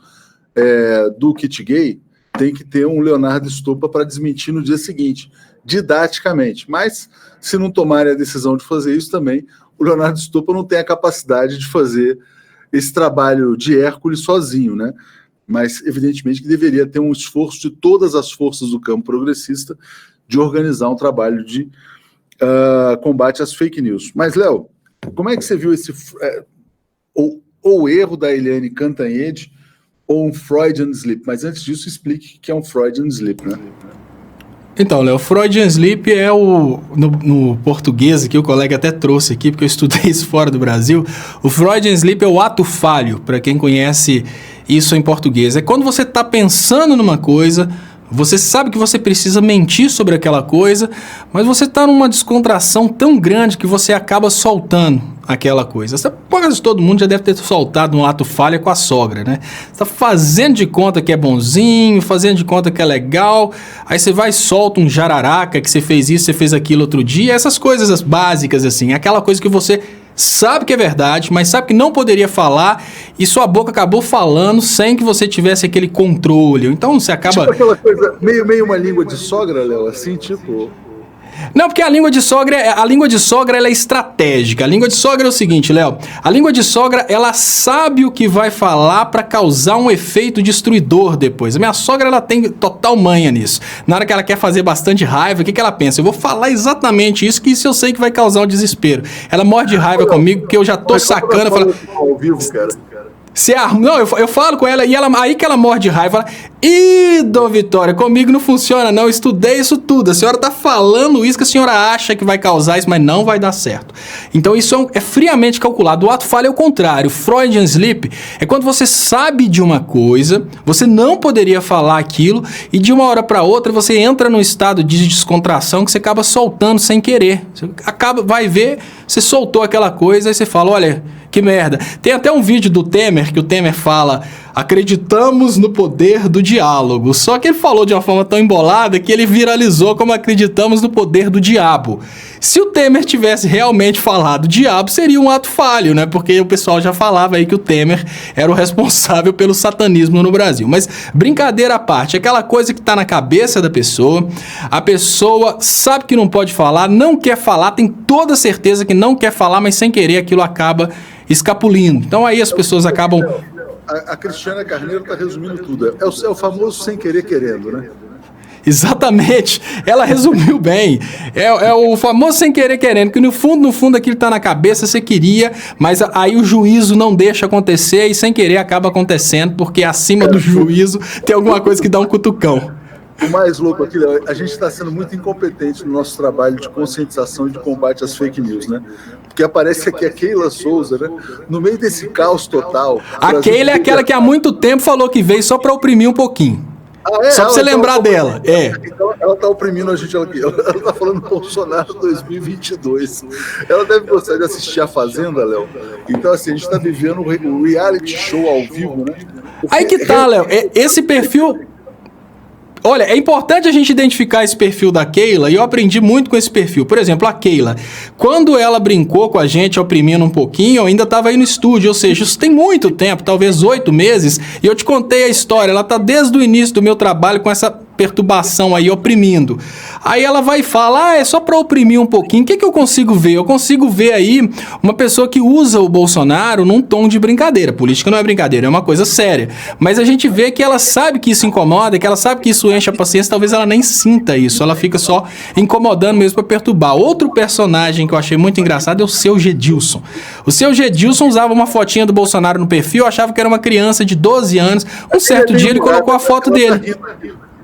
do kit gay, tem que ter um Leonardo Stoppa para desmentir no dia seguinte, didaticamente. Mas, se não tomarem a decisão de fazer isso também, o Leonardo Stoppa não tem a capacidade de fazer esse trabalho de Hércules sozinho, né? Mas, evidentemente, que deveria ter um esforço de todas as forças do campo progressista de organizar um trabalho de combate às fake news. Mas, Léo, como é que você viu esse ou erro da Eliane Cantanhede ou um Freudian slip? Mas, antes disso, explique o que é um Freudian slip, né? Então, Léo, Freudian slip é no português aqui, o colega até trouxe aqui, porque eu estudei isso fora do Brasil, o Freudian slip é o ato falho, para quem conhece isso em português. É quando você está pensando numa coisa, você sabe que você precisa mentir sobre aquela coisa, mas você está numa descontração tão grande que você acaba soltando aquela coisa. Quase todo mundo já deve ter soltado um ato falha com a sogra, né? Você está fazendo de conta que é bonzinho, fazendo de conta que é legal, aí você vai e solta um jararaca que você fez isso, você fez aquilo outro dia, essas coisas básicas assim, aquela coisa que você sabe que é verdade, mas sabe que não poderia falar e sua boca acabou falando sem que você tivesse aquele controle. Então você acaba... Tipo aquela coisa, meio uma língua de sogra, Léo, assim, tipo... Não, porque a língua de sogra ela é estratégica. A língua de sogra é o seguinte, Léo. A língua de sogra, ela sabe o que vai falar para causar um efeito destruidor depois. A minha sogra, ela tem total manha nisso. Na hora que ela quer fazer bastante raiva, o que ela pensa? Eu vou falar exatamente isso, que isso eu sei que vai causar um desespero. Ela morde de raiva comigo, porque eu já tô sacando. Falo, ao vivo, cara. Não, eu falo com ela e aí que ela morde de raiva, fala, ih, Dona Vitória, comigo não funciona não, eu estudei isso tudo, a senhora tá falando isso que a senhora acha que vai causar isso, mas não vai dar certo. Então isso é friamente calculado. O ato falho é o contrário. Freudian Slip é quando você sabe de uma coisa, você não poderia falar aquilo e de uma hora para outra você entra num estado de descontração que você acaba soltando sem querer. Você vai ver, você soltou aquela coisa e você fala, olha, que merda. Tem até um vídeo do Temer, que o Temer fala, acreditamos no poder do diálogo. Só que ele falou de uma forma tão embolada que ele viralizou como acreditamos no poder do diabo. Se o Temer tivesse realmente falado diabo, seria um ato falho, né? Porque o pessoal já falava aí que o Temer era o responsável pelo satanismo no Brasil. Mas, brincadeira à parte, aquela coisa que tá na cabeça da pessoa, a pessoa sabe que não pode falar, não quer falar, tem toda certeza que não quer falar, mas sem querer aquilo acaba escapulindo. Então aí as pessoas acabam... A Cristiana Carneiro está resumindo tudo. É o famoso sem querer querendo, né? Exatamente, ela resumiu bem. É o famoso sem querer querendo, que no fundo aquilo tá na cabeça, você queria, mas aí o juízo não deixa acontecer e sem querer acaba acontecendo, porque acima do juízo tem alguma coisa que dá um cutucão. O mais louco aqui, a gente está sendo muito incompetente no nosso trabalho de conscientização e de combate às fake news, né? Porque aparece aqui a Keila Souza, né? No meio desse caos total. A Keila é aquela que há muito tempo falou que veio só para oprimir um pouquinho. Só pra você lembrar dela. Então, ela tá oprimindo a gente. Ela tá falando Bolsonaro 2022. Ela deve gostar de assistir A Fazenda, Léo. Então, assim, a gente tá vivendo um reality show ao vivo, né? Aí que tá, Léo. Esse perfil... Olha, é importante a gente identificar esse perfil da Keila, e eu aprendi muito com esse perfil. Por exemplo, a Keila, quando ela brincou com a gente, oprimindo um pouquinho, eu ainda estava aí no estúdio, ou seja, isso tem muito tempo, talvez 8 meses, e eu te contei a história, ela tá desde o início do meu trabalho com essa perturbação aí, oprimindo. Aí ela vai falar, é só para oprimir um pouquinho. O que eu consigo ver? Eu consigo ver aí uma pessoa que usa o Bolsonaro num tom de brincadeira. Política não é brincadeira, é uma coisa séria. Mas a gente vê que ela sabe que isso incomoda, que ela sabe que isso enche a paciência, talvez ela nem sinta isso, ela fica só incomodando mesmo para perturbar. Outro personagem que eu achei muito engraçado é o Seu Gedilson. O Seu Gedilson usava uma fotinha do Bolsonaro no perfil, achava que era uma criança de 12 anos. Um certo dia ele colocou a foto dele.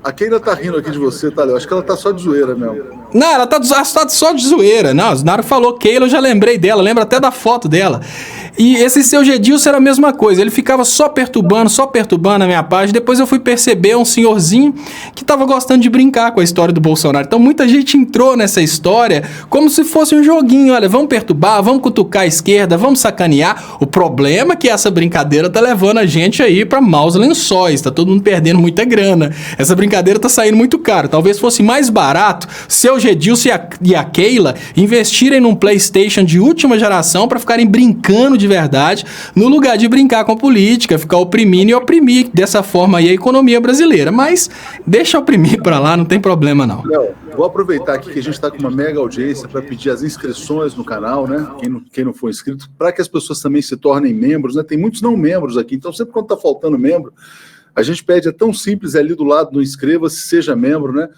A Keila tá rindo aqui de você, tá, Léo? Acho que ela tá só de zoeira mesmo. Não, ela tá só de zoeira. Não, o Znaro falou Keila, eu já lembrei dela, lembro até da foto dela. E esse Seu Gedilson era a mesma coisa, ele ficava só perturbando a minha página. Depois eu fui perceber um senhorzinho que tava gostando de brincar com a história do Bolsonaro. Então muita gente entrou nessa história como se fosse um joguinho. Olha, vamos perturbar, vamos cutucar a esquerda, vamos sacanear. O problema é que essa brincadeira tá levando a gente aí pra maus lençóis, tá todo mundo perdendo muita grana. Essa brincadeira tá saindo muito caro. Talvez fosse mais barato Seu Gedilson e a Keila investirem num PlayStation de última geração para ficarem brincando de verdade, no lugar de brincar com a política, ficar oprimindo e oprimir dessa forma aí a economia brasileira. Mas deixa oprimir para lá, não tem problema não. Léo, vou aproveitar aqui que a gente está com uma mega audiência para pedir as inscrições no canal, né? Quem não for inscrito, para que as pessoas também se tornem membros, né? Tem muitos não membros aqui, então sempre quando está faltando membro, a gente pede, é tão simples, é ali do lado no inscreva-se, seja membro, né?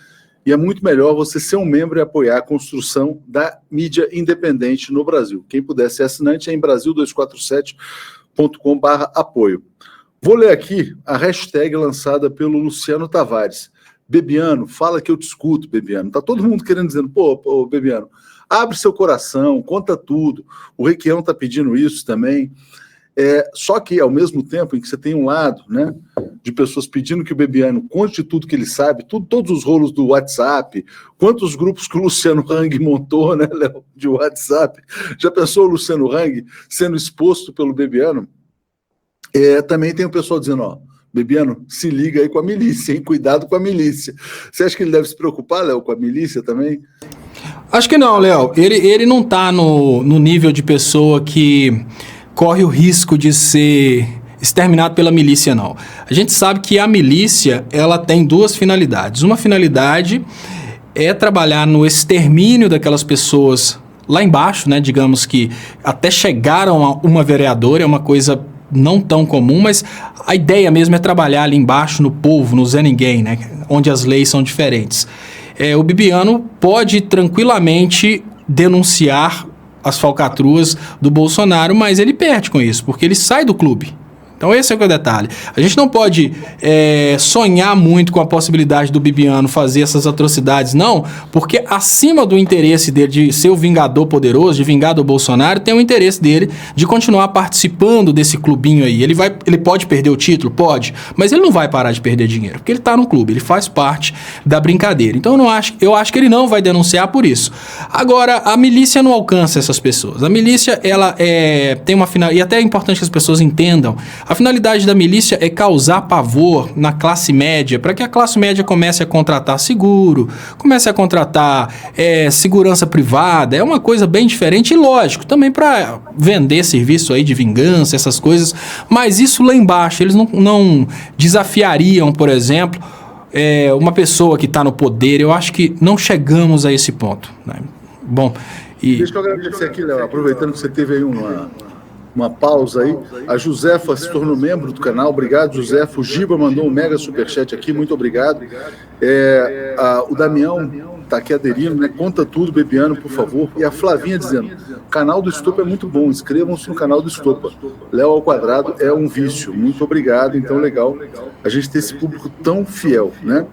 E é muito melhor você ser um membro e apoiar a construção da mídia independente no Brasil. Quem puder ser assinante é em brasil247.com/apoio. Vou ler aqui a hashtag lançada pelo Luciano Tavares. Bebiano, fala que eu te escuto, Bebiano. Tá todo mundo querendo dizer, pô, Bebiano, abre seu coração, conta tudo. O Requião tá pedindo isso também. Só que, ao mesmo tempo em que você tem um lado, né, de pessoas pedindo que o Bebiano conte tudo que ele sabe, todos os rolos do WhatsApp, quantos grupos que o Luciano Hang montou, né, Léo, de WhatsApp. Já pensou o Luciano Hang sendo exposto pelo Bebiano? Também tem o pessoal dizendo, ó, Bebiano, se liga aí com a milícia, hein? Cuidado com a milícia. Você acha que ele deve se preocupar, Léo, com a milícia também? Acho que não, Léo. Ele não tá no nível de pessoa que corre o risco de ser exterminado pela milícia, não. A gente sabe que a milícia, ela tem duas finalidades. Uma finalidade é trabalhar no extermínio daquelas pessoas lá embaixo, né? Digamos que até chegaram a uma vereadora, é uma coisa não tão comum, mas a ideia mesmo é trabalhar ali embaixo no povo, no Zé Ninguém, né? Onde as leis são diferentes. O Bibiano pode tranquilamente denunciar as falcatruas do Bolsonaro, mas ele perde com isso, porque ele sai do clube. Então esse é o detalhe. A gente não pode sonhar muito com a possibilidade do Bibiano fazer essas atrocidades, não, porque acima do interesse dele de ser o vingador poderoso, de vingar do Bolsonaro, tem o interesse dele de continuar participando desse clubinho aí. Ele pode perder o título? Pode, mas ele não vai parar de perder dinheiro, porque ele está no clube, ele faz parte da brincadeira. Então eu acho que ele não vai denunciar por isso. Agora, a milícia não alcança essas pessoas. A milícia, ela tem uma final, e até é importante que as pessoas entendam. A finalidade da milícia é causar pavor na classe média, para que a classe média comece a contratar seguro, comece a contratar segurança privada. É uma coisa bem diferente e lógico, também para vender serviço aí de vingança, essas coisas. Mas isso lá embaixo, eles não desafiariam, por exemplo, uma pessoa que está no poder. Eu acho que não chegamos a esse ponto, né? Bom, Deixa eu agradecer aqui, Léo, aproveitando que você teve aí uma pausa aí. A Josefa se tornou membro do canal. Obrigado, Josefa. O Giba mandou um mega superchat aqui. Muito obrigado. O Damião está aqui aderindo, né? Conta tudo, Bebiano, por favor. E a Flavinha dizendo: o canal do Estopa é muito bom. Inscrevam-se no canal do Estopa. Léo ao quadrado é um vício. Muito obrigado. Então, legal a gente ter esse público tão fiel, né?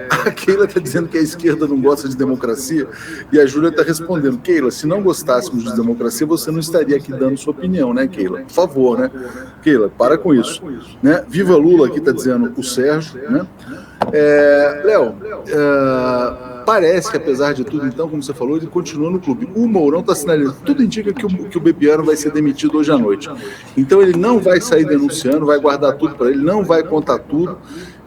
A Keila está dizendo que a esquerda não gosta de democracia e a Júlia está respondendo: Keila, se não gostássemos de democracia, você não estaria aqui dando sua opinião, né, Keila? Por favor, né? Keila, para com isso, né? Viva Lula, aqui está dizendo o Sérgio, né? Léo, parece que apesar de tudo, então, como você falou, ele continua no clube. O Mourão está sinalizando, tudo indica que o Bebiano vai ser demitido hoje à noite. Então ele não vai sair denunciando, vai guardar tudo para ele, não vai contar tudo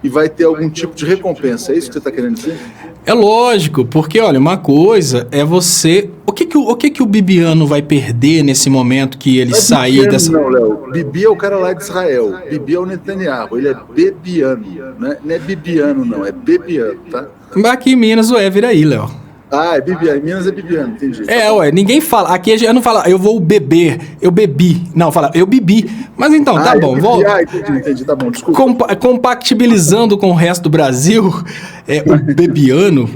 e vai ter algum tipo de recompensa. É isso que você está querendo dizer? É lógico, porque, olha, uma coisa é você... O que o Bibiano vai perder nesse momento que ele sair Bibiano, dessa... Não, Léo. Bibi é o cara lá de Israel. Bibi é o Netanyahu. Ele é Bebiano. Né? Não é Bibiano, não. É Bebiano, tá? Aqui em Minas o vira aí, Léo. É Bibiano. Em Minas é Bibiano, entendi. Ninguém fala. Aqui eu não falo, eu vou beber, eu bebi. Não, fala, eu bebi. Mas então, tá bom. Entendi, tá bom, desculpa. Compactibilizando com o resto do Brasil, o Bebiano...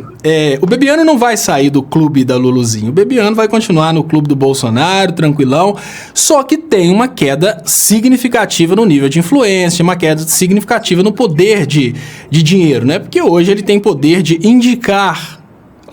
o Bebiano não vai sair do clube da Luluzinho. O Bebiano vai continuar no clube do Bolsonaro, tranquilão. Só que tem uma queda significativa no nível de influência, uma queda significativa no poder de dinheiro, né? Porque hoje ele tem poder de indicar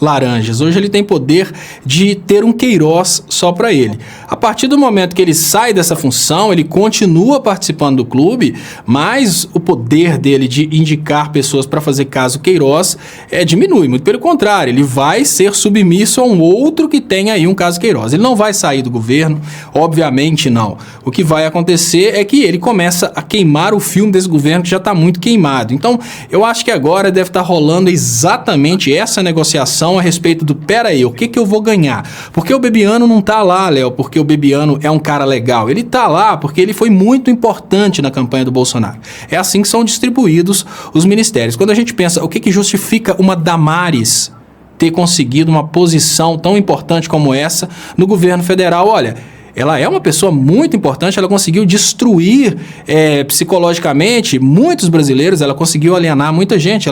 laranjas. Hoje ele tem poder de ter um Queiroz só para ele. A partir do momento que ele sai dessa função, ele continua participando do clube, mas o poder dele de indicar pessoas para fazer caso Queiroz diminui. Muito pelo contrário, ele vai ser submisso a um outro que tem aí um caso Queiroz. Ele não vai sair do governo, obviamente não. O que vai acontecer é que ele começa a queimar o filme desse governo que já está muito queimado. Então, eu acho que agora deve estar rolando exatamente essa negociação a respeito do, peraí, o que eu vou ganhar? Porque o Bebiano não tá lá, Léo, porque o Bebiano é um cara legal. Ele tá lá porque ele foi muito importante na campanha do Bolsonaro. É assim que são distribuídos os ministérios. Quando a gente pensa, o que justifica uma Damares ter conseguido uma posição tão importante como essa no governo federal? Olha, ela é uma pessoa muito importante, ela conseguiu destruir psicologicamente muitos brasileiros, ela conseguiu alienar muita gente,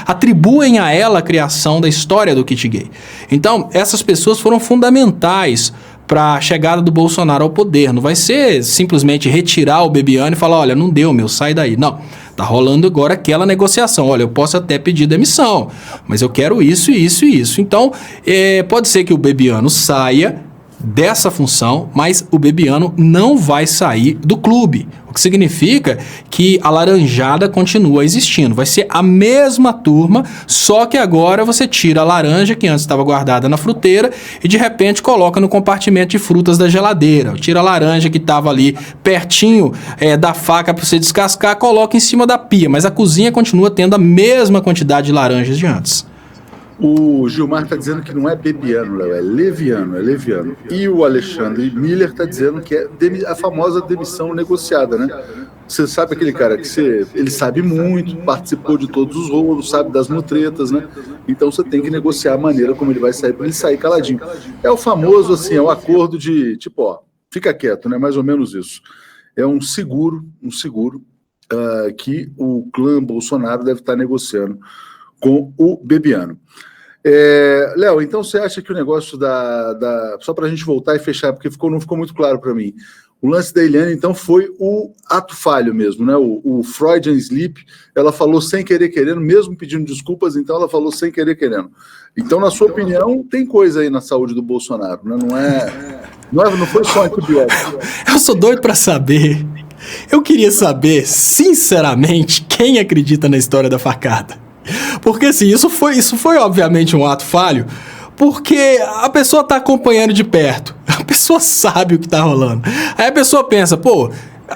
atribuem a ela a criação da história do kit gay. Então, essas pessoas foram fundamentais para a chegada do Bolsonaro ao poder. Não vai ser simplesmente retirar o Bebiano e falar, olha, não deu, sai daí. Não, tá rolando agora aquela negociação. Olha, eu posso até pedir demissão, mas eu quero isso, isso e isso. Então, pode ser que o Bebiano saia dessa função, mas o Bebiano não vai sair do clube, o que significa que a laranjada continua existindo, vai ser a mesma turma, só que agora você tira a laranja que antes estava guardada na fruteira e de repente coloca no compartimento de frutas da geladeira, tira a laranja que estava ali pertinho da faca para você descascar, coloca em cima da pia, mas a cozinha continua tendo a mesma quantidade de laranjas de antes. O Gilmar está dizendo que não é Bebiano, Léo, é Leviano. E o Alexandre Miller está dizendo que é a famosa demissão negociada, né? Você sabe aquele cara que ele sabe muito, participou de todos os rolos, sabe das mutretas, né? Então você tem que negociar a maneira como ele vai sair, para ele sair caladinho. É o famoso, assim, é o acordo de, tipo, ó, fica quieto, né? Mais ou menos isso. É um seguro que o clã Bolsonaro deve estar negociando com o Bebiano. Léo, então você acha que o negócio só para a gente voltar e fechar, porque não ficou muito claro para mim, o lance da Eliane, então, foi o ato falho mesmo, né? O Freudian Sleep, ela falou sem querer querendo, mesmo pedindo desculpas, então ela falou sem querer querendo. Então, na sua opinião, tem coisa aí na saúde do Bolsonaro, né? Não foi só antibiótico. Eu sou doido para saber. Eu queria saber, sinceramente, quem acredita na história da facada. Porque, assim, isso foi obviamente um ato falho, porque a pessoa tá acompanhando de perto, a pessoa sabe o que tá rolando. Aí a pessoa pensa, pô,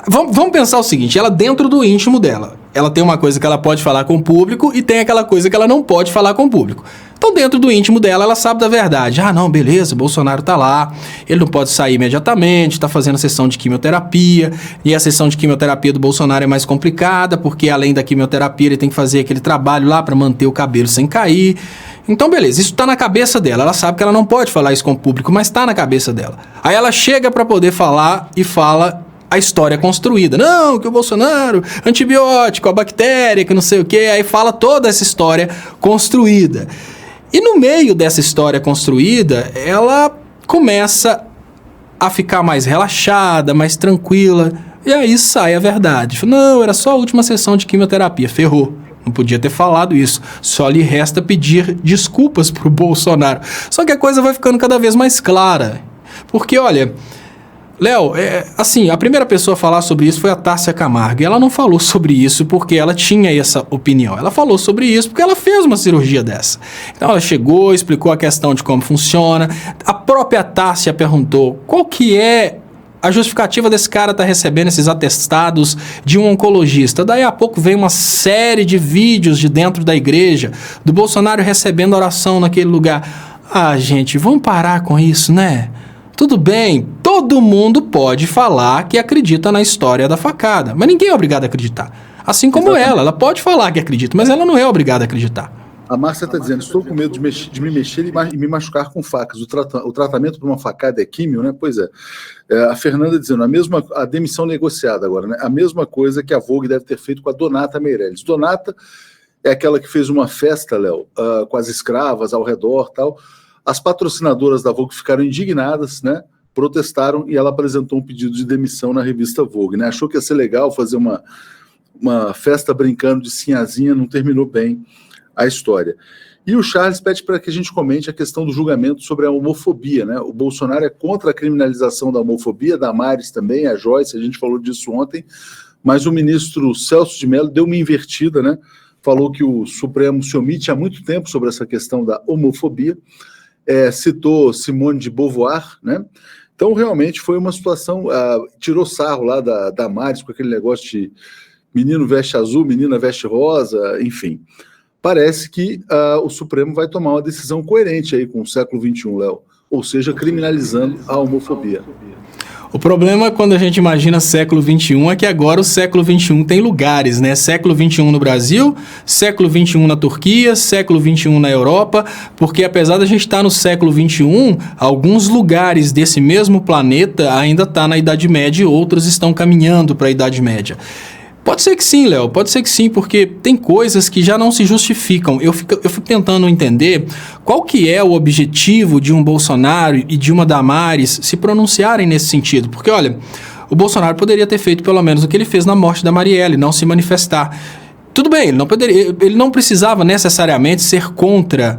vamos pensar o seguinte, ela dentro do íntimo dela, ela tem uma coisa que ela pode falar com o público e tem aquela coisa que ela não pode falar com o público. Então, dentro do íntimo dela, ela sabe da verdade. Ah, não, beleza, Bolsonaro tá lá, ele não pode sair imediatamente, tá fazendo a sessão de quimioterapia, e a sessão de quimioterapia do Bolsonaro é mais complicada, porque além da quimioterapia, ele tem que fazer aquele trabalho lá para manter o cabelo sem cair. Então, beleza, isso tá na cabeça dela, ela sabe que ela não pode falar isso com o público, mas tá na cabeça dela. Aí ela chega para poder falar e fala a história construída. Não, que o Bolsonaro, antibiótico, a bactéria, que não sei o quê, aí fala toda essa história construída. E no meio dessa história construída, ela começa a ficar mais relaxada, mais tranquila, e aí sai a verdade. Não, era só a última sessão de quimioterapia, ferrou. Não podia ter falado isso. Só lhe resta pedir desculpas pro Bolsonaro. Só que a coisa vai ficando cada vez mais clara. Porque, olha, Léo, assim, a primeira pessoa a falar sobre isso foi a Tássia Camargo. E ela não falou sobre isso porque ela tinha essa opinião. Ela falou sobre isso porque ela fez uma cirurgia dessa. Então ela chegou, explicou a questão de como funciona. A própria Tássia perguntou qual que é a justificativa desse cara estar recebendo esses atestados de um oncologista. Daí a pouco vem uma série de vídeos de dentro da igreja, do Bolsonaro recebendo oração naquele lugar. Ah, gente, vamos parar com isso, né? Tudo bem, todo mundo pode falar que acredita na história da facada, mas ninguém é obrigado a acreditar. Assim como ela pode falar que acredita, mas ela não é obrigada a acreditar. A Márcia está dizendo, estou com medo de me mexer e me machucar com facas. O tratamento para uma facada é químio, né? Pois é. A Fernanda dizendo, a demissão negociada agora, né? A mesma coisa que a Vogue deve ter feito com a Donata Meirelles. Donata é aquela que fez uma festa, Léo, com as escravas ao redor e tal. As patrocinadoras da Vogue ficaram indignadas, né? Protestaram e ela apresentou um pedido de demissão na revista Vogue, né? Achou que ia ser legal fazer uma festa brincando de sinhazinha, não terminou bem a história. E o Charles pede para que a gente comente a questão do julgamento sobre a homofobia, né? O Bolsonaro é contra a criminalização da homofobia, da Damares também, a Joyce, a gente falou disso ontem, mas o ministro Celso de Mello deu uma invertida, né? Falou que o Supremo se omite há muito tempo sobre essa questão da homofobia, citou Simone de Beauvoir, né? Então, realmente, foi uma situação, tirou sarro lá da Damares com aquele negócio de menino veste azul, menina veste rosa, enfim. Parece que o Supremo vai tomar uma decisão coerente aí com o século XXI, Léo, ou seja, criminalizando a homofobia. O problema quando a gente imagina século XXI é que agora o século XXI tem lugares, né? Século XXI no Brasil, século XXI na Turquia, século XXI na Europa, porque apesar da gente estar no século XXI, alguns lugares desse mesmo planeta ainda estão na Idade Média e outros estão caminhando para a Idade Média. Pode ser que sim, Léo, pode ser que sim, porque tem coisas que já não se justificam. Eu fico tentando entender qual que é o objetivo de um Bolsonaro e de uma Damares se pronunciarem nesse sentido. Porque, olha, o Bolsonaro poderia ter feito pelo menos o que ele fez na morte da Marielle, não se manifestar. Tudo bem, ele não precisava necessariamente ser contra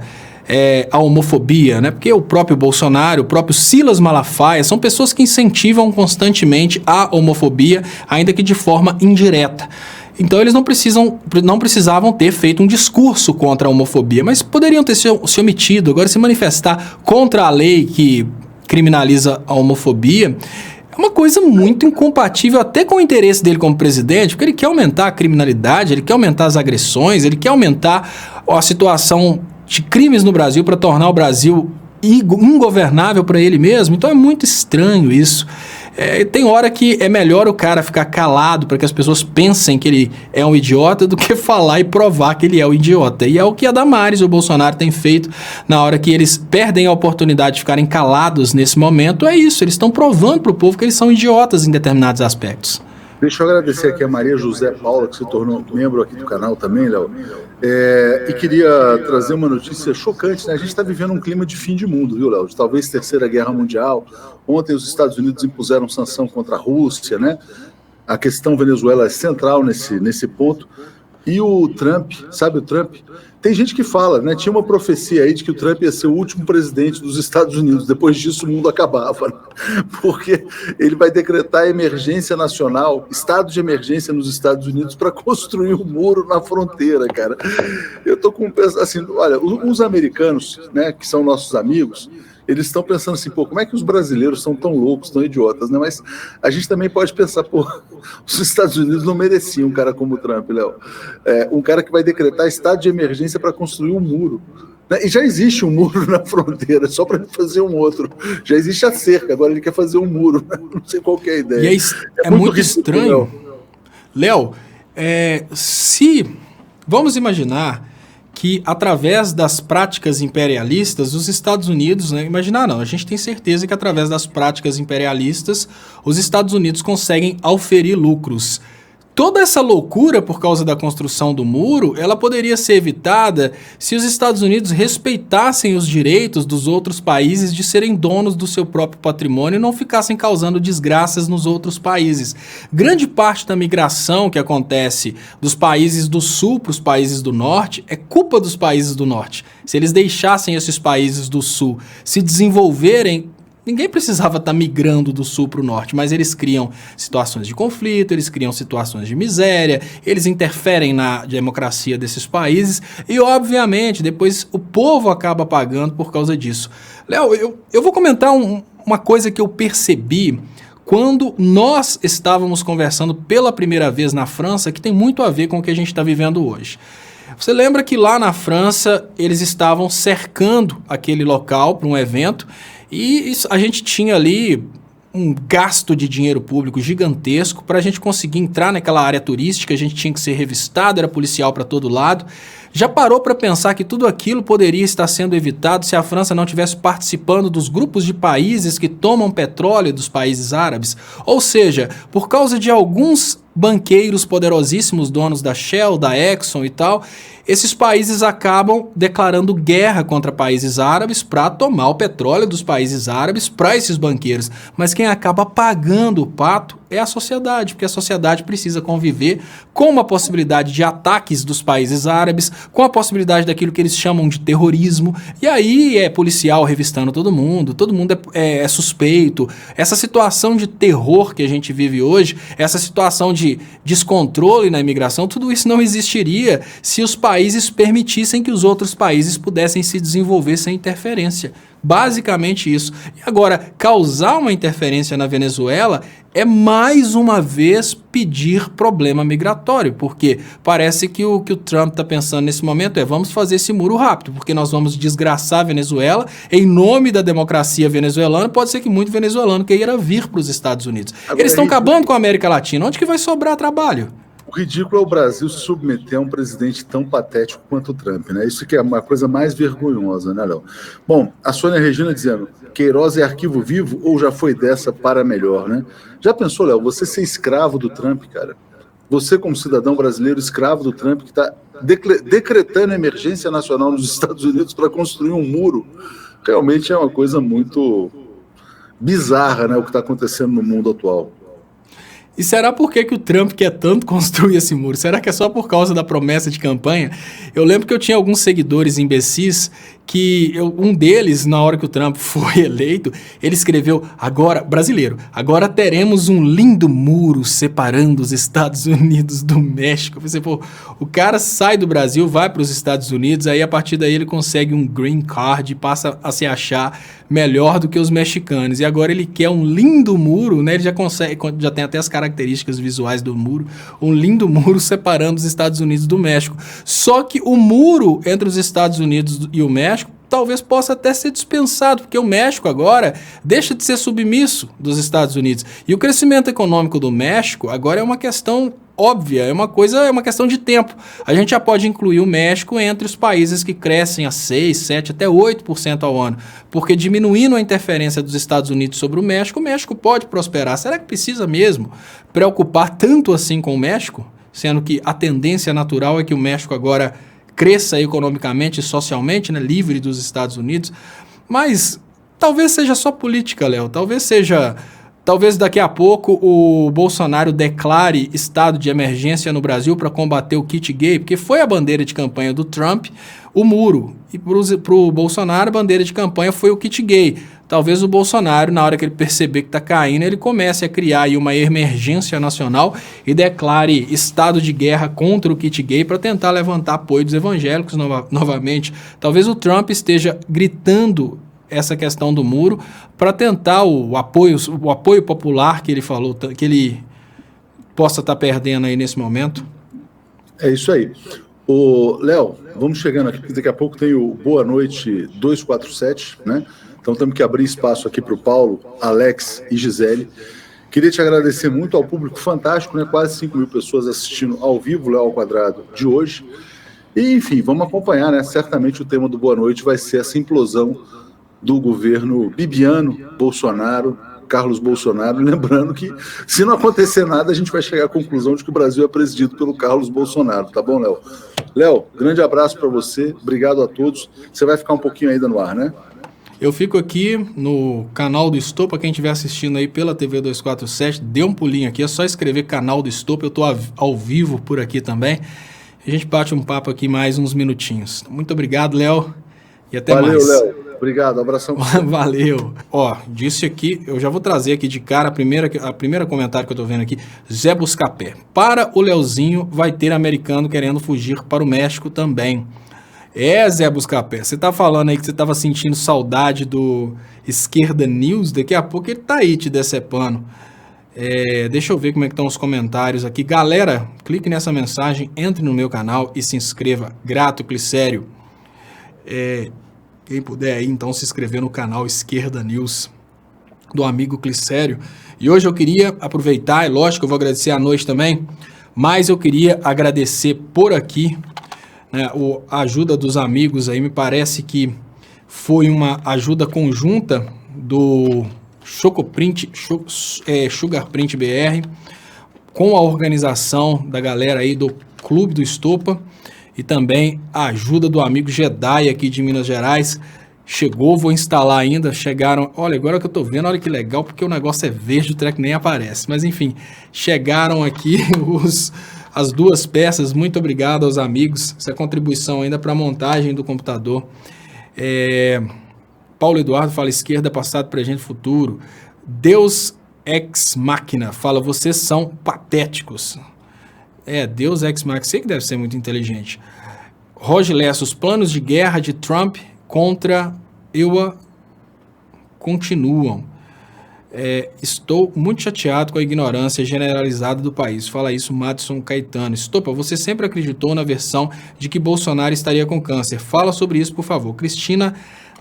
a homofobia, né? Porque o próprio Bolsonaro, o próprio Silas Malafaia, são pessoas que incentivam constantemente a homofobia, ainda que de forma indireta. Então eles não precisavam ter feito um discurso contra a homofobia, mas poderiam ter se omitido. Agora, se manifestar contra a lei que criminaliza a homofobia é uma coisa muito incompatível até com o interesse dele como presidente, porque ele quer aumentar a criminalidade, ele quer aumentar as agressões, ele quer aumentar a situação de crimes no Brasil para tornar o Brasil ingovernável para ele mesmo. Então é muito estranho isso. Tem hora que é melhor o cara ficar calado para que as pessoas pensem que ele é um idiota do que falar e provar que ele é um idiota. E é o que a Damares e o Bolsonaro têm feito na hora que eles perdem a oportunidade de ficarem calados nesse momento. É isso, eles estão provando para o povo que eles são idiotas em determinados aspectos. Deixa eu agradecer aqui a Maria José Paula, que se tornou membro aqui do canal também, Léo. E queria trazer uma notícia chocante, né? A gente está vivendo um clima de fim de mundo, viu, Léo? De talvez Terceira Guerra Mundial. Ontem os Estados Unidos impuseram sanção contra a Rússia, né? A questão Venezuela é central nesse ponto. E o Trump, sabe o Trump? Tem gente que fala, né? Tinha uma profecia aí de que o Trump ia ser o último presidente dos Estados Unidos. Depois disso o mundo acabava, né? Porque ele vai decretar emergência nacional, estado de emergência nos Estados Unidos para construir um muro na fronteira, cara. Eu tô com assim, olha, os americanos, né, que são nossos amigos, eles estão pensando assim, pô, como é que os brasileiros são tão loucos, tão idiotas, né? Mas a gente também pode pensar, pô, os Estados Unidos não mereciam um cara como o Trump, Léo. Um cara que vai decretar estado de emergência para construir um muro. Né? E já existe um muro na fronteira, só para ele fazer um outro. Já existe a cerca, agora ele quer fazer um muro. Não sei qual que é a ideia. E é muito estranho. Léo, vamos imaginar que através das práticas imperialistas, os Estados Unidos, né, a gente tem certeza que através das práticas imperialistas, os Estados Unidos conseguem auferir lucros. Toda essa loucura por causa da construção do muro, ela poderia ser evitada se os Estados Unidos respeitassem os direitos dos outros países de serem donos do seu próprio patrimônio e não ficassem causando desgraças nos outros países. Grande parte da migração que acontece dos países do sul para os países do norte é culpa dos países do norte. Se eles deixassem esses países do sul se desenvolverem, ninguém precisava estar migrando do sul para o norte, mas eles criam situações de conflito, eles criam situações de miséria, eles interferem na democracia desses países e, obviamente, depois o povo acaba pagando por causa disso. Léo, eu vou comentar uma coisa que eu percebi quando nós estávamos conversando pela primeira vez na França, que tem muito a ver com o que a gente está vivendo hoje. Você lembra que lá na França eles estavam cercando aquele local para um evento e a gente tinha ali um gasto de dinheiro público gigantesco para a gente conseguir entrar naquela área turística, a gente tinha que ser revistado, era policial para todo lado. Já parou para pensar que tudo aquilo poderia estar sendo evitado se a França não tivesse participando dos grupos de países que tomam petróleo dos países árabes? Ou seja, por causa de alguns banqueiros poderosíssimos, donos da Shell, da Exxon e tal, esses países acabam declarando guerra contra países árabes para tomar o petróleo dos países árabes para esses banqueiros. Mas quem acaba pagando o pato é a sociedade, porque a sociedade precisa conviver com uma possibilidade de ataques dos países árabes, com a possibilidade daquilo que eles chamam de terrorismo, e aí é policial revistando todo mundo é suspeito. Essa situação de terror que a gente vive hoje, essa situação de descontrole na imigração, tudo isso não existiria se os países permitissem que os outros países pudessem se desenvolver sem interferência. Basicamente isso. E agora, causar uma interferência na Venezuela é mais uma vez pedir problema migratório, porque parece que o Trump está pensando nesse momento vamos fazer esse muro rápido, porque nós vamos desgraçar a Venezuela em nome da democracia venezuelana. Pode ser que muito venezuelano queira vir para os Estados Unidos. Agora, eles estão acabando com a América Latina. Onde que vai sobrar trabalho? O ridículo é o Brasil se submeter a um presidente tão patético quanto o Trump, né? Isso que é uma coisa mais vergonhosa, né, Léo? Bom, a Sônia Regina dizendo, Queiroz é arquivo vivo ou já foi dessa para melhor, né? Já pensou, Léo, você ser escravo do Trump, cara? Você como cidadão brasileiro escravo do Trump que está decretando emergência nacional nos Estados Unidos para construir um muro, realmente é uma coisa muito bizarra, né, o que está acontecendo no mundo atual. E será por que o Trump quer tanto construir esse muro? Será que é só por causa da promessa de campanha? Eu lembro que eu tinha alguns seguidores imbecis que um deles, na hora que o Trump foi eleito, ele escreveu, agora teremos um lindo muro separando os Estados Unidos do México. Eu pensei, pô, o cara sai do Brasil, vai para os Estados Unidos, aí a partir daí ele consegue um green card e passa a se achar melhor do que os mexicanos. E agora ele quer um lindo muro, né? Ele já tem até as características visuais do muro, um lindo muro separando os Estados Unidos do México. Só que o muro entre os Estados Unidos e o México talvez possa até ser dispensado, porque o México agora deixa de ser submisso dos Estados Unidos. E o crescimento econômico do México agora é uma questão óbvia, é uma questão de tempo. A gente já pode incluir o México entre os países que crescem a 6, 7, até 8% ao ano, porque diminuindo a interferência dos Estados Unidos sobre o México pode prosperar. Será que precisa mesmo preocupar tanto assim com o México? Sendo que a tendência natural é que o México agora cresça economicamente e socialmente, né, livre dos Estados Unidos. Mas talvez seja só política, Léo. Talvez daqui a pouco o Bolsonaro declare estado de emergência no Brasil para combater o kit gay, porque foi a bandeira de campanha do Trump, o muro. E para o Bolsonaro, a bandeira de campanha foi o kit gay. Talvez o Bolsonaro, na hora que ele perceber que está caindo, ele comece a criar aí uma emergência nacional e declare estado de guerra contra o kit gay para tentar levantar apoio dos evangélicos novamente. Talvez o Trump esteja gritando essa questão do muro para tentar o apoio popular que ele falou, que ele possa estar perdendo aí nesse momento. É isso aí. Ô, Léo, vamos chegando aqui, porque daqui a pouco tem o Boa Noite 247, né? Então temos que abrir espaço aqui para o Paulo, Alex e Gisele. Queria te agradecer muito ao público fantástico, né? Quase 5 mil pessoas assistindo ao vivo, Léo ao Quadrado, de hoje. E, enfim, vamos acompanhar, né? Certamente o tema do Boa Noite vai ser essa implosão do governo Bibiano, Bolsonaro, Carlos Bolsonaro. Lembrando que, se não acontecer nada, a gente vai chegar à conclusão de que o Brasil é presidido pelo Carlos Bolsonaro. Tá bom, Léo? Léo, grande abraço para você. Obrigado a todos. Você vai ficar um pouquinho ainda no ar, né? Eu fico aqui no canal do Estopa. Quem estiver assistindo aí pela TV 247, dê um pulinho aqui. É só escrever canal do Estopa. Eu estou ao vivo por aqui também. A gente bate um papo aqui mais uns minutinhos. Muito obrigado, Léo. E até mais. Valeu, Léo. Obrigado, abração. Valeu. Ó, disse aqui, eu já vou trazer aqui de cara a primeira comentário que eu tô vendo aqui. Zé Buscapé. Para o Leozinho, vai ter americano querendo fugir para o México também. Zé Buscapé, você tá falando aí que você tava sentindo saudade do Esquerda News, daqui a pouco ele tá aí te decepando. Deixa eu ver como é que estão os comentários aqui. Galera, clique nessa mensagem, entre no meu canal e se inscreva. Grato, Clicério. Quem puder aí, então, se inscrever no canal Esquerda News do amigo Clicério. E hoje eu queria aproveitar, é lógico, eu vou agradecer à noite também, mas eu queria agradecer por aqui, né, a ajuda dos amigos aí. Me parece que foi uma ajuda conjunta do Sugar Print BR com a organização da galera aí do Clube do Estopa e também a ajuda do amigo Jedi aqui de Minas Gerais. Chegou, vou instalar ainda, chegaram, olha, agora que eu tô vendo, olha que legal, porque o negócio é verde, o treco nem aparece, mas enfim, chegaram aqui as duas peças. Muito obrigado aos amigos, essa contribuição ainda para a montagem do computador. Paulo Eduardo fala esquerda, passado, presente, futuro. Deus Ex Machina fala, vocês são patéticos. Deus Ex Machina, sei que deve ser muito inteligente. Roger Lessa, os planos de guerra de Trump contra EUA continuam. Estou muito chateado com a ignorância generalizada do país. Fala isso Madison Caetano. Estopa, você sempre acreditou na versão de que Bolsonaro estaria com câncer. Fala sobre isso, por favor. Cristina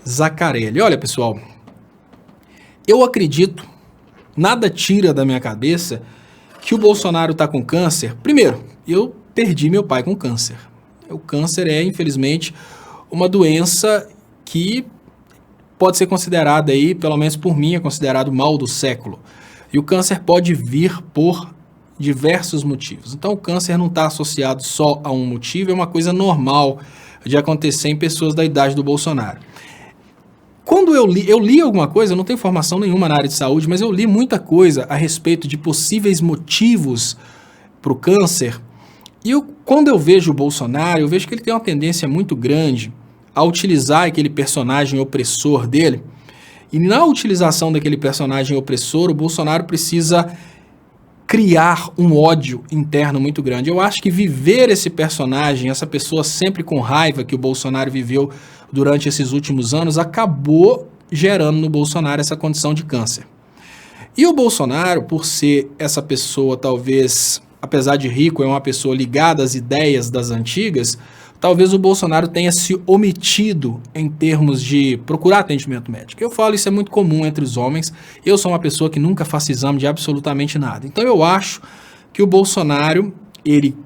Zacarelli. Olha, pessoal, eu acredito, nada tira da minha cabeça que o Bolsonaro está com câncer. Primeiro, eu perdi meu pai com câncer. O câncer é, infelizmente, uma doença que pode ser considerada aí, pelo menos por mim, é considerado o mal do século. E o câncer pode vir por diversos motivos. Então, o câncer não está associado só a um motivo, é uma coisa normal de acontecer em pessoas da idade do Bolsonaro. Quando eu li alguma coisa, eu não tenho formação nenhuma na área de saúde, mas eu li muita coisa a respeito de possíveis motivos para o câncer. E quando eu vejo o Bolsonaro, eu vejo que ele tem uma tendência muito grande a utilizar aquele personagem opressor dele. E na utilização daquele personagem opressor, o Bolsonaro precisa criar um ódio interno muito grande. Eu acho que viver esse personagem, essa pessoa sempre com raiva que o Bolsonaro viveu durante esses últimos anos, acabou gerando no Bolsonaro essa condição de câncer. E o Bolsonaro, por ser essa pessoa, talvez, apesar de rico, é uma pessoa ligada às ideias das antigas, talvez o Bolsonaro tenha se omitido em termos de procurar atendimento médico. Eu falo, isso é muito comum entre os homens. Eu sou uma pessoa que nunca faço exame de absolutamente nada. Então eu acho que o Bolsonaro, ele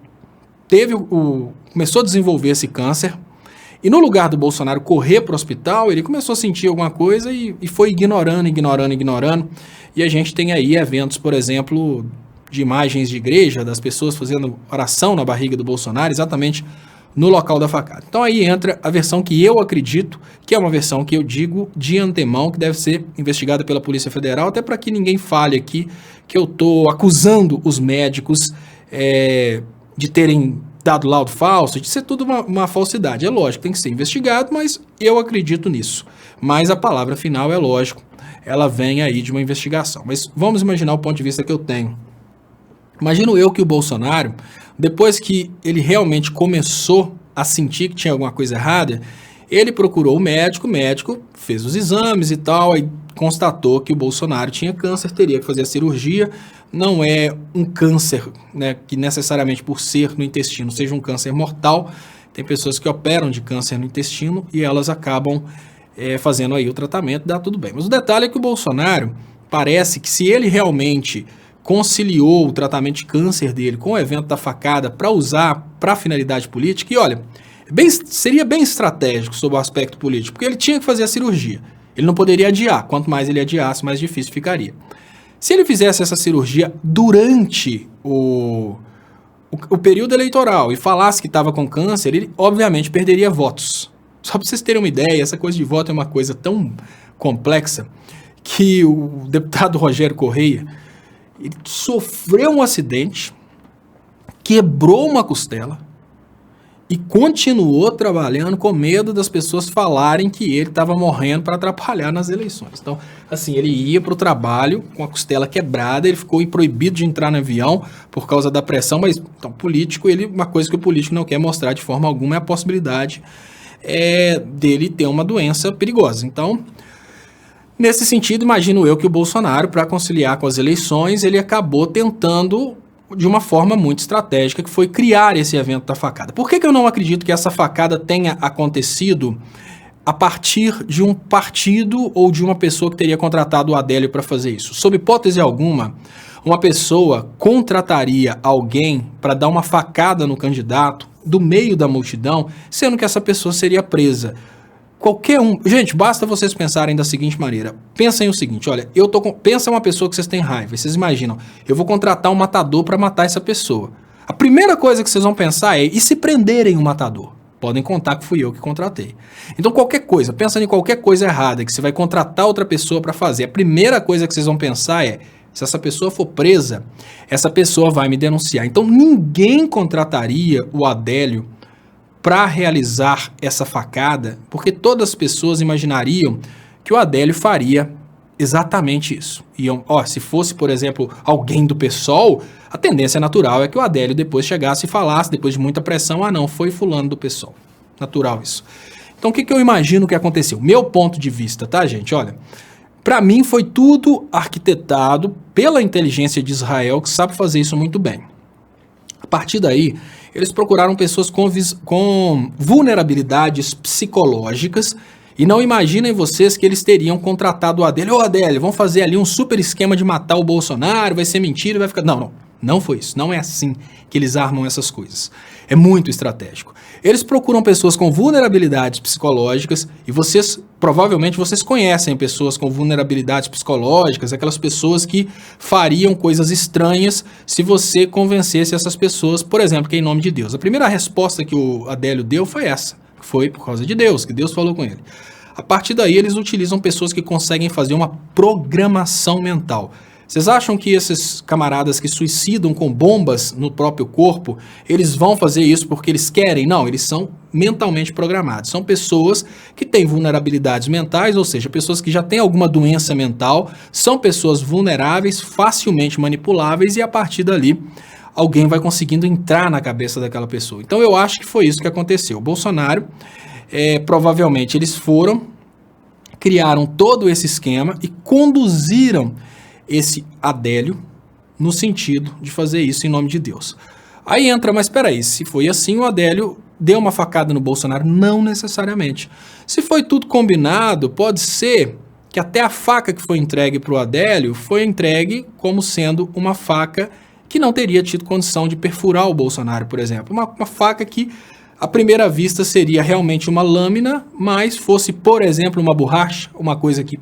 começou a desenvolver esse câncer, e no lugar do Bolsonaro correr para o hospital, ele começou a sentir alguma coisa e foi ignorando. E a gente tem aí eventos, por exemplo, de imagens de igreja, das pessoas fazendo oração na barriga do Bolsonaro, exatamente no local da facada. Então aí entra a versão que eu acredito, que é uma versão que eu digo de antemão, que deve ser investigada pela Polícia Federal, até para que ninguém fale aqui que eu estou acusando os médicos de terem dado laudo falso, de ser tudo uma falsidade. É lógico, tem que ser investigado, mas eu acredito nisso. Mas a palavra final, é lógico, ela vem aí de uma investigação. Mas vamos imaginar o ponto de vista que eu tenho. Imagino eu que o Bolsonaro, depois que ele realmente começou a sentir que tinha alguma coisa errada, ele procurou o médico fez os exames e tal, aí constatou que o Bolsonaro tinha câncer, teria que fazer a cirurgia. Não é um câncer, né, que necessariamente por ser no intestino seja um câncer mortal. Tem pessoas que operam de câncer no intestino e elas acabam fazendo aí o tratamento, dá tudo bem. Mas o detalhe é que o Bolsonaro, parece que se ele realmente conciliou o tratamento de câncer dele com o evento da facada para usar para finalidade política, e olha, seria bem estratégico sob o aspecto político, porque ele tinha que fazer a cirurgia. Ele não poderia adiar, quanto mais ele adiasse, mais difícil ficaria. Se ele fizesse essa cirurgia durante o período eleitoral e falasse que estava com câncer, ele obviamente perderia votos. Só para vocês terem uma ideia, essa coisa de voto é uma coisa tão complexa que o deputado Rogério Correia, ele sofreu um acidente, quebrou uma costela e continuou trabalhando com medo das pessoas falarem que ele estava morrendo para atrapalhar nas eleições. Então, assim, ele ia para o trabalho com a costela quebrada, ele ficou proibido de entrar no avião por causa da pressão, mas então, político, uma coisa que o político não quer mostrar de forma alguma é a possibilidade dele ter uma doença perigosa. Então, nesse sentido, imagino eu que o Bolsonaro, para conciliar com as eleições, ele acabou tentando de uma forma muito estratégica, que foi criar esse evento da facada. Por que eu não acredito que essa facada tenha acontecido a partir de um partido ou de uma pessoa que teria contratado o Adélio para fazer isso? Sob hipótese alguma, uma pessoa contrataria alguém para dar uma facada no candidato do meio da multidão, sendo que essa pessoa seria presa. Qualquer um... Gente, basta vocês pensarem da seguinte maneira. Pensem o seguinte, olha, pensa uma pessoa que vocês têm raiva, vocês imaginam, eu vou contratar um matador para matar essa pessoa. A primeira coisa que vocês vão pensar é, e se prenderem o matador? Podem contar que fui eu que contratei. Então qualquer coisa, pensa em qualquer coisa errada que você vai contratar outra pessoa para fazer. A primeira coisa que vocês vão pensar é, se essa pessoa for presa, essa pessoa vai me denunciar. Então ninguém contrataria o Adélio para realizar essa facada, porque todas as pessoas imaginariam que o Adélio faria exatamente isso. Se fosse, por exemplo, alguém do PSOL, a tendência natural é que o Adélio depois chegasse e falasse, depois de muita pressão, não, foi fulano do PSOL. Natural isso. Então o que eu imagino que aconteceu? Meu ponto de vista, tá, gente? Olha, para mim foi tudo arquitetado pela inteligência de Israel, que sabe fazer isso muito bem. A partir daí, eles procuraram pessoas com vulnerabilidades psicológicas e não imaginem vocês que eles teriam contratado o Adélio. Ô Adélio, vamos fazer ali um super esquema de matar o Bolsonaro, vai ser mentira, vai ficar... Não foi isso. Não é assim que eles armam essas coisas. É muito estratégico. Eles procuram pessoas com vulnerabilidades psicológicas e provavelmente vocês conhecem pessoas com vulnerabilidades psicológicas, aquelas pessoas que fariam coisas estranhas se você convencesse essas pessoas, por exemplo, que é em nome de Deus. A primeira resposta que o Adélio deu foi essa, foi por causa de Deus, que Deus falou com ele. A partir daí eles utilizam pessoas que conseguem fazer uma programação mental. Vocês acham que esses camaradas que suicidam com bombas no próprio corpo, eles vão fazer isso porque eles querem? Não, eles são mentalmente programados. São pessoas que têm vulnerabilidades mentais, ou seja, pessoas que já têm alguma doença mental, são pessoas vulneráveis, facilmente manipuláveis e a partir dali alguém vai conseguindo entrar na cabeça daquela pessoa. Então eu acho que foi isso que aconteceu. O Bolsonaro, provavelmente eles criaram todo esse esquema e conduziram esse Adélio no sentido de fazer isso em nome de Deus. Aí entra, mas espera aí, se foi assim, o Adélio deu uma facada no Bolsonaro? Não necessariamente. Se foi tudo combinado, pode ser que até a faca que foi entregue para o Adélio foi entregue como sendo uma faca que não teria tido condição de perfurar o Bolsonaro, por exemplo. Uma faca que, à primeira vista, seria realmente uma lâmina, mas fosse, por exemplo, uma borracha, uma coisa que,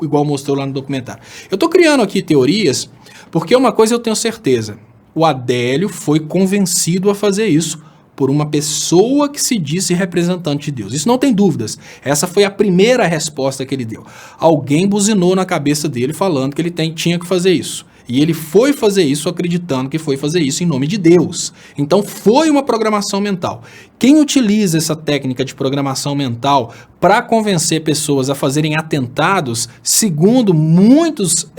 igual mostrou lá no documentário. Eu estou criando aqui teorias, porque uma coisa eu tenho certeza: o Adélio foi convencido a fazer isso por uma pessoa que se disse representante de Deus. Isso não tem dúvidas. Essa foi a primeira resposta que ele deu. Alguém buzinou na cabeça dele falando que ele tinha que fazer isso. E ele foi fazer isso acreditando que foi fazer isso em nome de Deus. Então foi uma programação mental. Quem utiliza essa técnica de programação mental para convencer pessoas a fazerem atentados, segundo muitos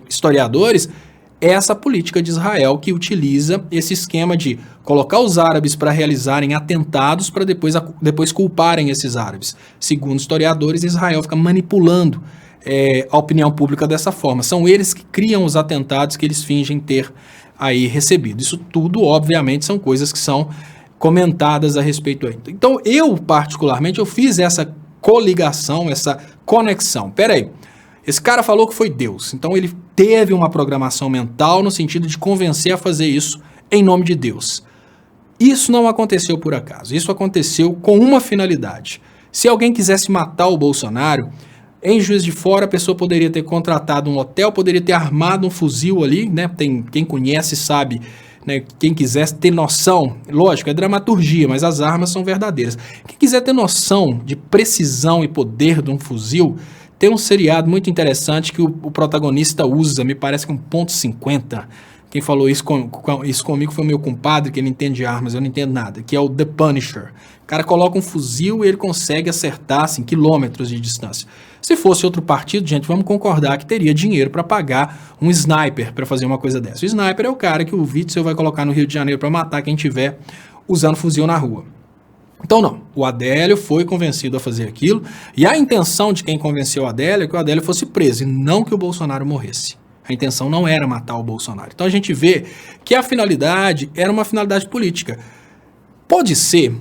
historiadores, é essa política de Israel que utiliza esse esquema de colocar os árabes para realizarem atentados para depois culparem esses árabes. Segundo historiadores, Israel fica manipulando a opinião pública dessa forma. São eles que criam os atentados que eles fingem ter aí recebido. Isso tudo, obviamente, são coisas que são comentadas a respeito aí. Então, eu, particularmente, eu fiz essa coligação, essa conexão. Peraí, esse cara falou que foi Deus, então ele teve uma programação mental no sentido de convencer a fazer isso em nome de Deus. Isso não aconteceu por acaso, isso aconteceu com uma finalidade. Se alguém quisesse matar o Bolsonaro, em Juiz de Fora a pessoa poderia ter contratado um hotel, poderia ter armado um fuzil ali, né? Quem conhece sabe, né? Quem quisesse ter noção, lógico, é dramaturgia, mas as armas são verdadeiras. Quem quiser ter noção de precisão e poder de um fuzil, tem um seriado muito interessante que o protagonista usa, me parece que 1.50. Quem falou isso comigo foi o meu compadre, que ele entende de armas, eu não entendo nada, que é o The Punisher. O cara coloca um fuzil e ele consegue acertar assim, quilômetros de distância. Se fosse outro partido, gente, vamos concordar que teria dinheiro para pagar um sniper para fazer uma coisa dessa. O sniper é o cara que o Witzel vai colocar no Rio de Janeiro para matar quem tiver usando fuzil na rua. Então não, o Adélio foi convencido a fazer aquilo, e a intenção de quem convenceu o Adélio é que o Adélio fosse preso, e não que o Bolsonaro morresse. A intenção não era matar o Bolsonaro. Então a gente vê que a finalidade era uma finalidade política. Pode ser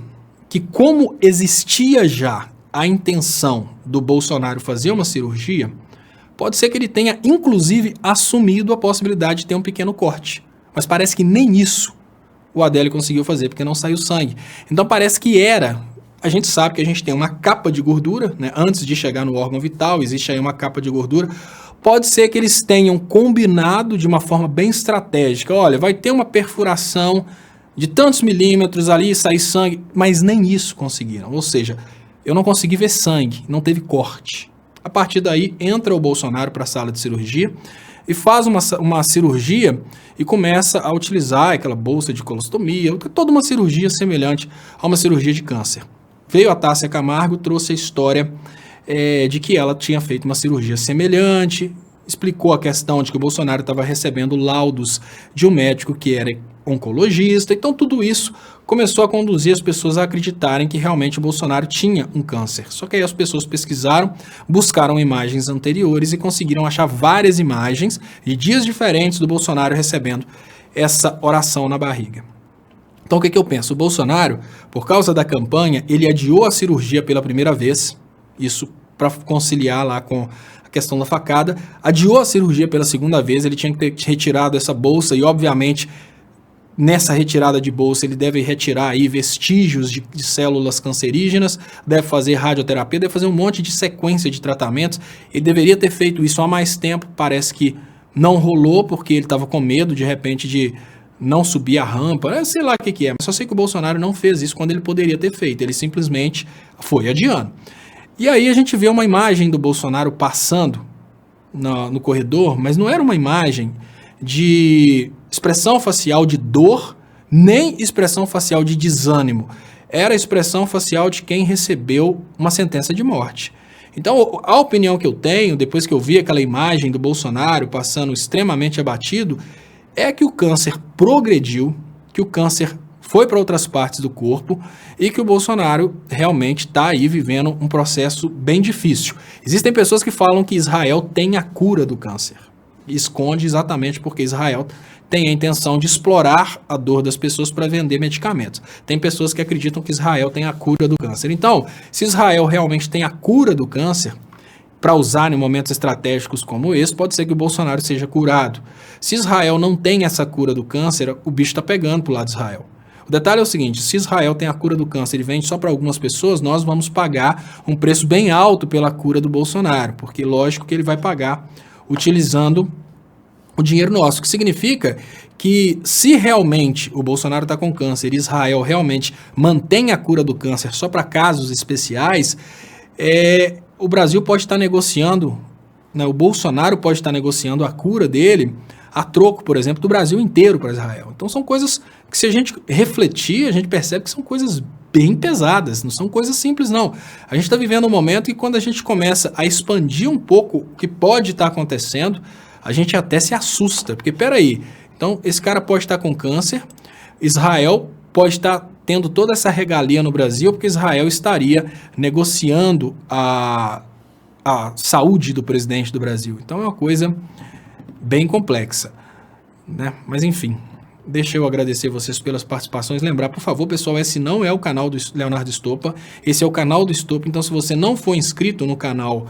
que, como existia já a intenção do Bolsonaro fazer uma cirurgia, pode ser que ele tenha inclusive assumido a possibilidade de ter um pequeno corte. Mas parece que nem isso o Adélio conseguiu fazer, porque não saiu sangue. Então parece que a gente sabe que a gente tem uma capa de gordura, né? Antes de chegar no órgão vital, existe aí uma capa de gordura. Pode ser que eles tenham combinado de uma forma bem estratégica. Olha, vai ter uma perfuração de tantos milímetros ali, sair sangue, mas nem isso conseguiram. Ou seja, eu não consegui ver sangue, não teve corte. A partir daí, entra o Bolsonaro para a sala de cirurgia e faz uma cirurgia e começa a utilizar aquela bolsa de colostomia, toda uma cirurgia semelhante a uma cirurgia de câncer. Veio a Tássia Camargo, trouxe a história de que ela tinha feito uma cirurgia semelhante, explicou a questão de que o Bolsonaro estava recebendo laudos de um médico que era oncologista. Então tudo isso começou a conduzir as pessoas a acreditarem que realmente o Bolsonaro tinha um câncer. Só que aí as pessoas pesquisaram, buscaram imagens anteriores e conseguiram achar várias imagens de dias diferentes do Bolsonaro recebendo essa oração na barriga. Então o que eu penso? O Bolsonaro, por causa da campanha, ele adiou a cirurgia pela primeira vez, isso para conciliar lá com a questão da facada, adiou a cirurgia pela segunda vez, ele tinha que ter retirado essa bolsa e, obviamente, nessa retirada de bolsa, ele deve retirar aí vestígios de células cancerígenas, deve fazer radioterapia, deve fazer um monte de sequência de tratamentos. Ele deveria ter feito isso há mais tempo, parece que não rolou, porque ele estava com medo, de repente, de não subir a rampa, sei lá o que é, mas só sei que o Bolsonaro não fez isso quando ele poderia ter feito, ele simplesmente foi adiando. E aí a gente vê uma imagem do Bolsonaro passando no corredor, mas não era uma imagem de expressão facial de dor, nem expressão facial de desânimo. Era a expressão facial de quem recebeu uma sentença de morte. Então, a opinião que eu tenho, depois que eu vi aquela imagem do Bolsonaro passando extremamente abatido, é que o câncer progrediu, que o câncer foi para outras partes do corpo e que o Bolsonaro realmente está aí vivendo um processo bem difícil. Existem pessoas que falam que Israel tem a cura do câncer. esconde exatamente porque Israel tem a intenção de explorar a dor das pessoas para vender medicamentos. Tem pessoas que acreditam que Israel tem a cura do câncer. Então, se Israel realmente tem a cura do câncer, para usar em momentos estratégicos como esse, pode ser que o Bolsonaro seja curado. Se Israel não tem essa cura do câncer, o bicho está pegando para o lado de Israel. O detalhe é o seguinte, se Israel tem a cura do câncer e vende só para algumas pessoas, nós vamos pagar um preço bem alto pela cura do Bolsonaro, porque lógico que ele vai pagar utilizando o dinheiro nosso, que significa que se realmente o Bolsonaro está com câncer e Israel realmente mantém a cura do câncer só para casos especiais, o Brasil pode estar negociando, né, o Bolsonaro pode estar negociando a cura dele a troco, por exemplo, do Brasil inteiro para Israel. Então são coisas que, se a gente refletir, a gente percebe que são coisas bem pesadas, não são coisas simples, não. A gente está vivendo um momento que, quando a gente começa a expandir um pouco o que pode estar acontecendo, a gente até se assusta, porque peraí, então esse cara pode estar com câncer, Israel pode estar tendo toda essa regalia no Brasil, porque Israel estaria negociando a saúde do presidente do Brasil. Então é uma coisa bem complexa, né? Mas enfim, deixa eu agradecer vocês pelas participações. Lembrar, por favor, pessoal, esse não é o canal do Leonardo Estopa, esse é o canal do Estopa. Então, se você não for inscrito no canal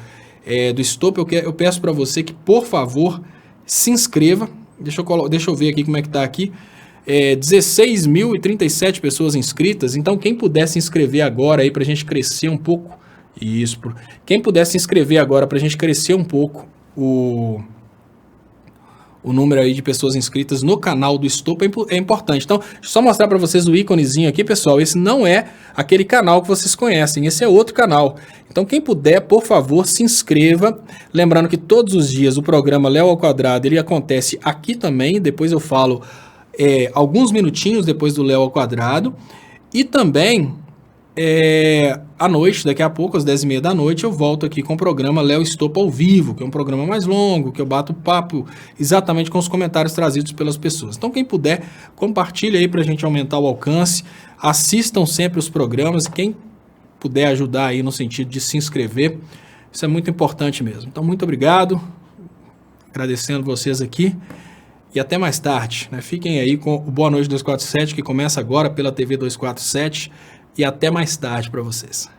do Estopa, eu peço para você que, por favor, se inscreva. Deixa eu ver aqui como é que tá aqui. 16.037 pessoas inscritas. Então, quem puder se inscrever agora aí para a gente crescer um pouco, quem puder se inscrever agora para a gente crescer um pouco o número aí de pessoas inscritas no canal do Estopa é importante. Então, deixa eu só mostrar para vocês o íconezinho aqui, pessoal. Esse não é aquele canal que vocês conhecem, esse é outro canal. Então, quem puder, por favor, se inscreva. Lembrando que todos os dias o programa Léo ao Quadrado, ele acontece aqui também. Depois eu falo alguns minutinhos depois do Léo ao Quadrado. E também, à noite, daqui a pouco, às 10h30 da noite, eu volto aqui com o programa Léo Estopa ao Vivo, que é um programa mais longo, que eu bato papo exatamente com os comentários trazidos pelas pessoas. Então, quem puder, compartilha aí para a gente aumentar o alcance, assistam sempre os programas, e quem puder ajudar aí no sentido de se inscrever, isso é muito importante mesmo. Então, muito obrigado, agradecendo vocês aqui, e até mais tarde, né? Fiquem aí com o Boa Noite 247, que começa agora pela TV 247, e até mais tarde para vocês.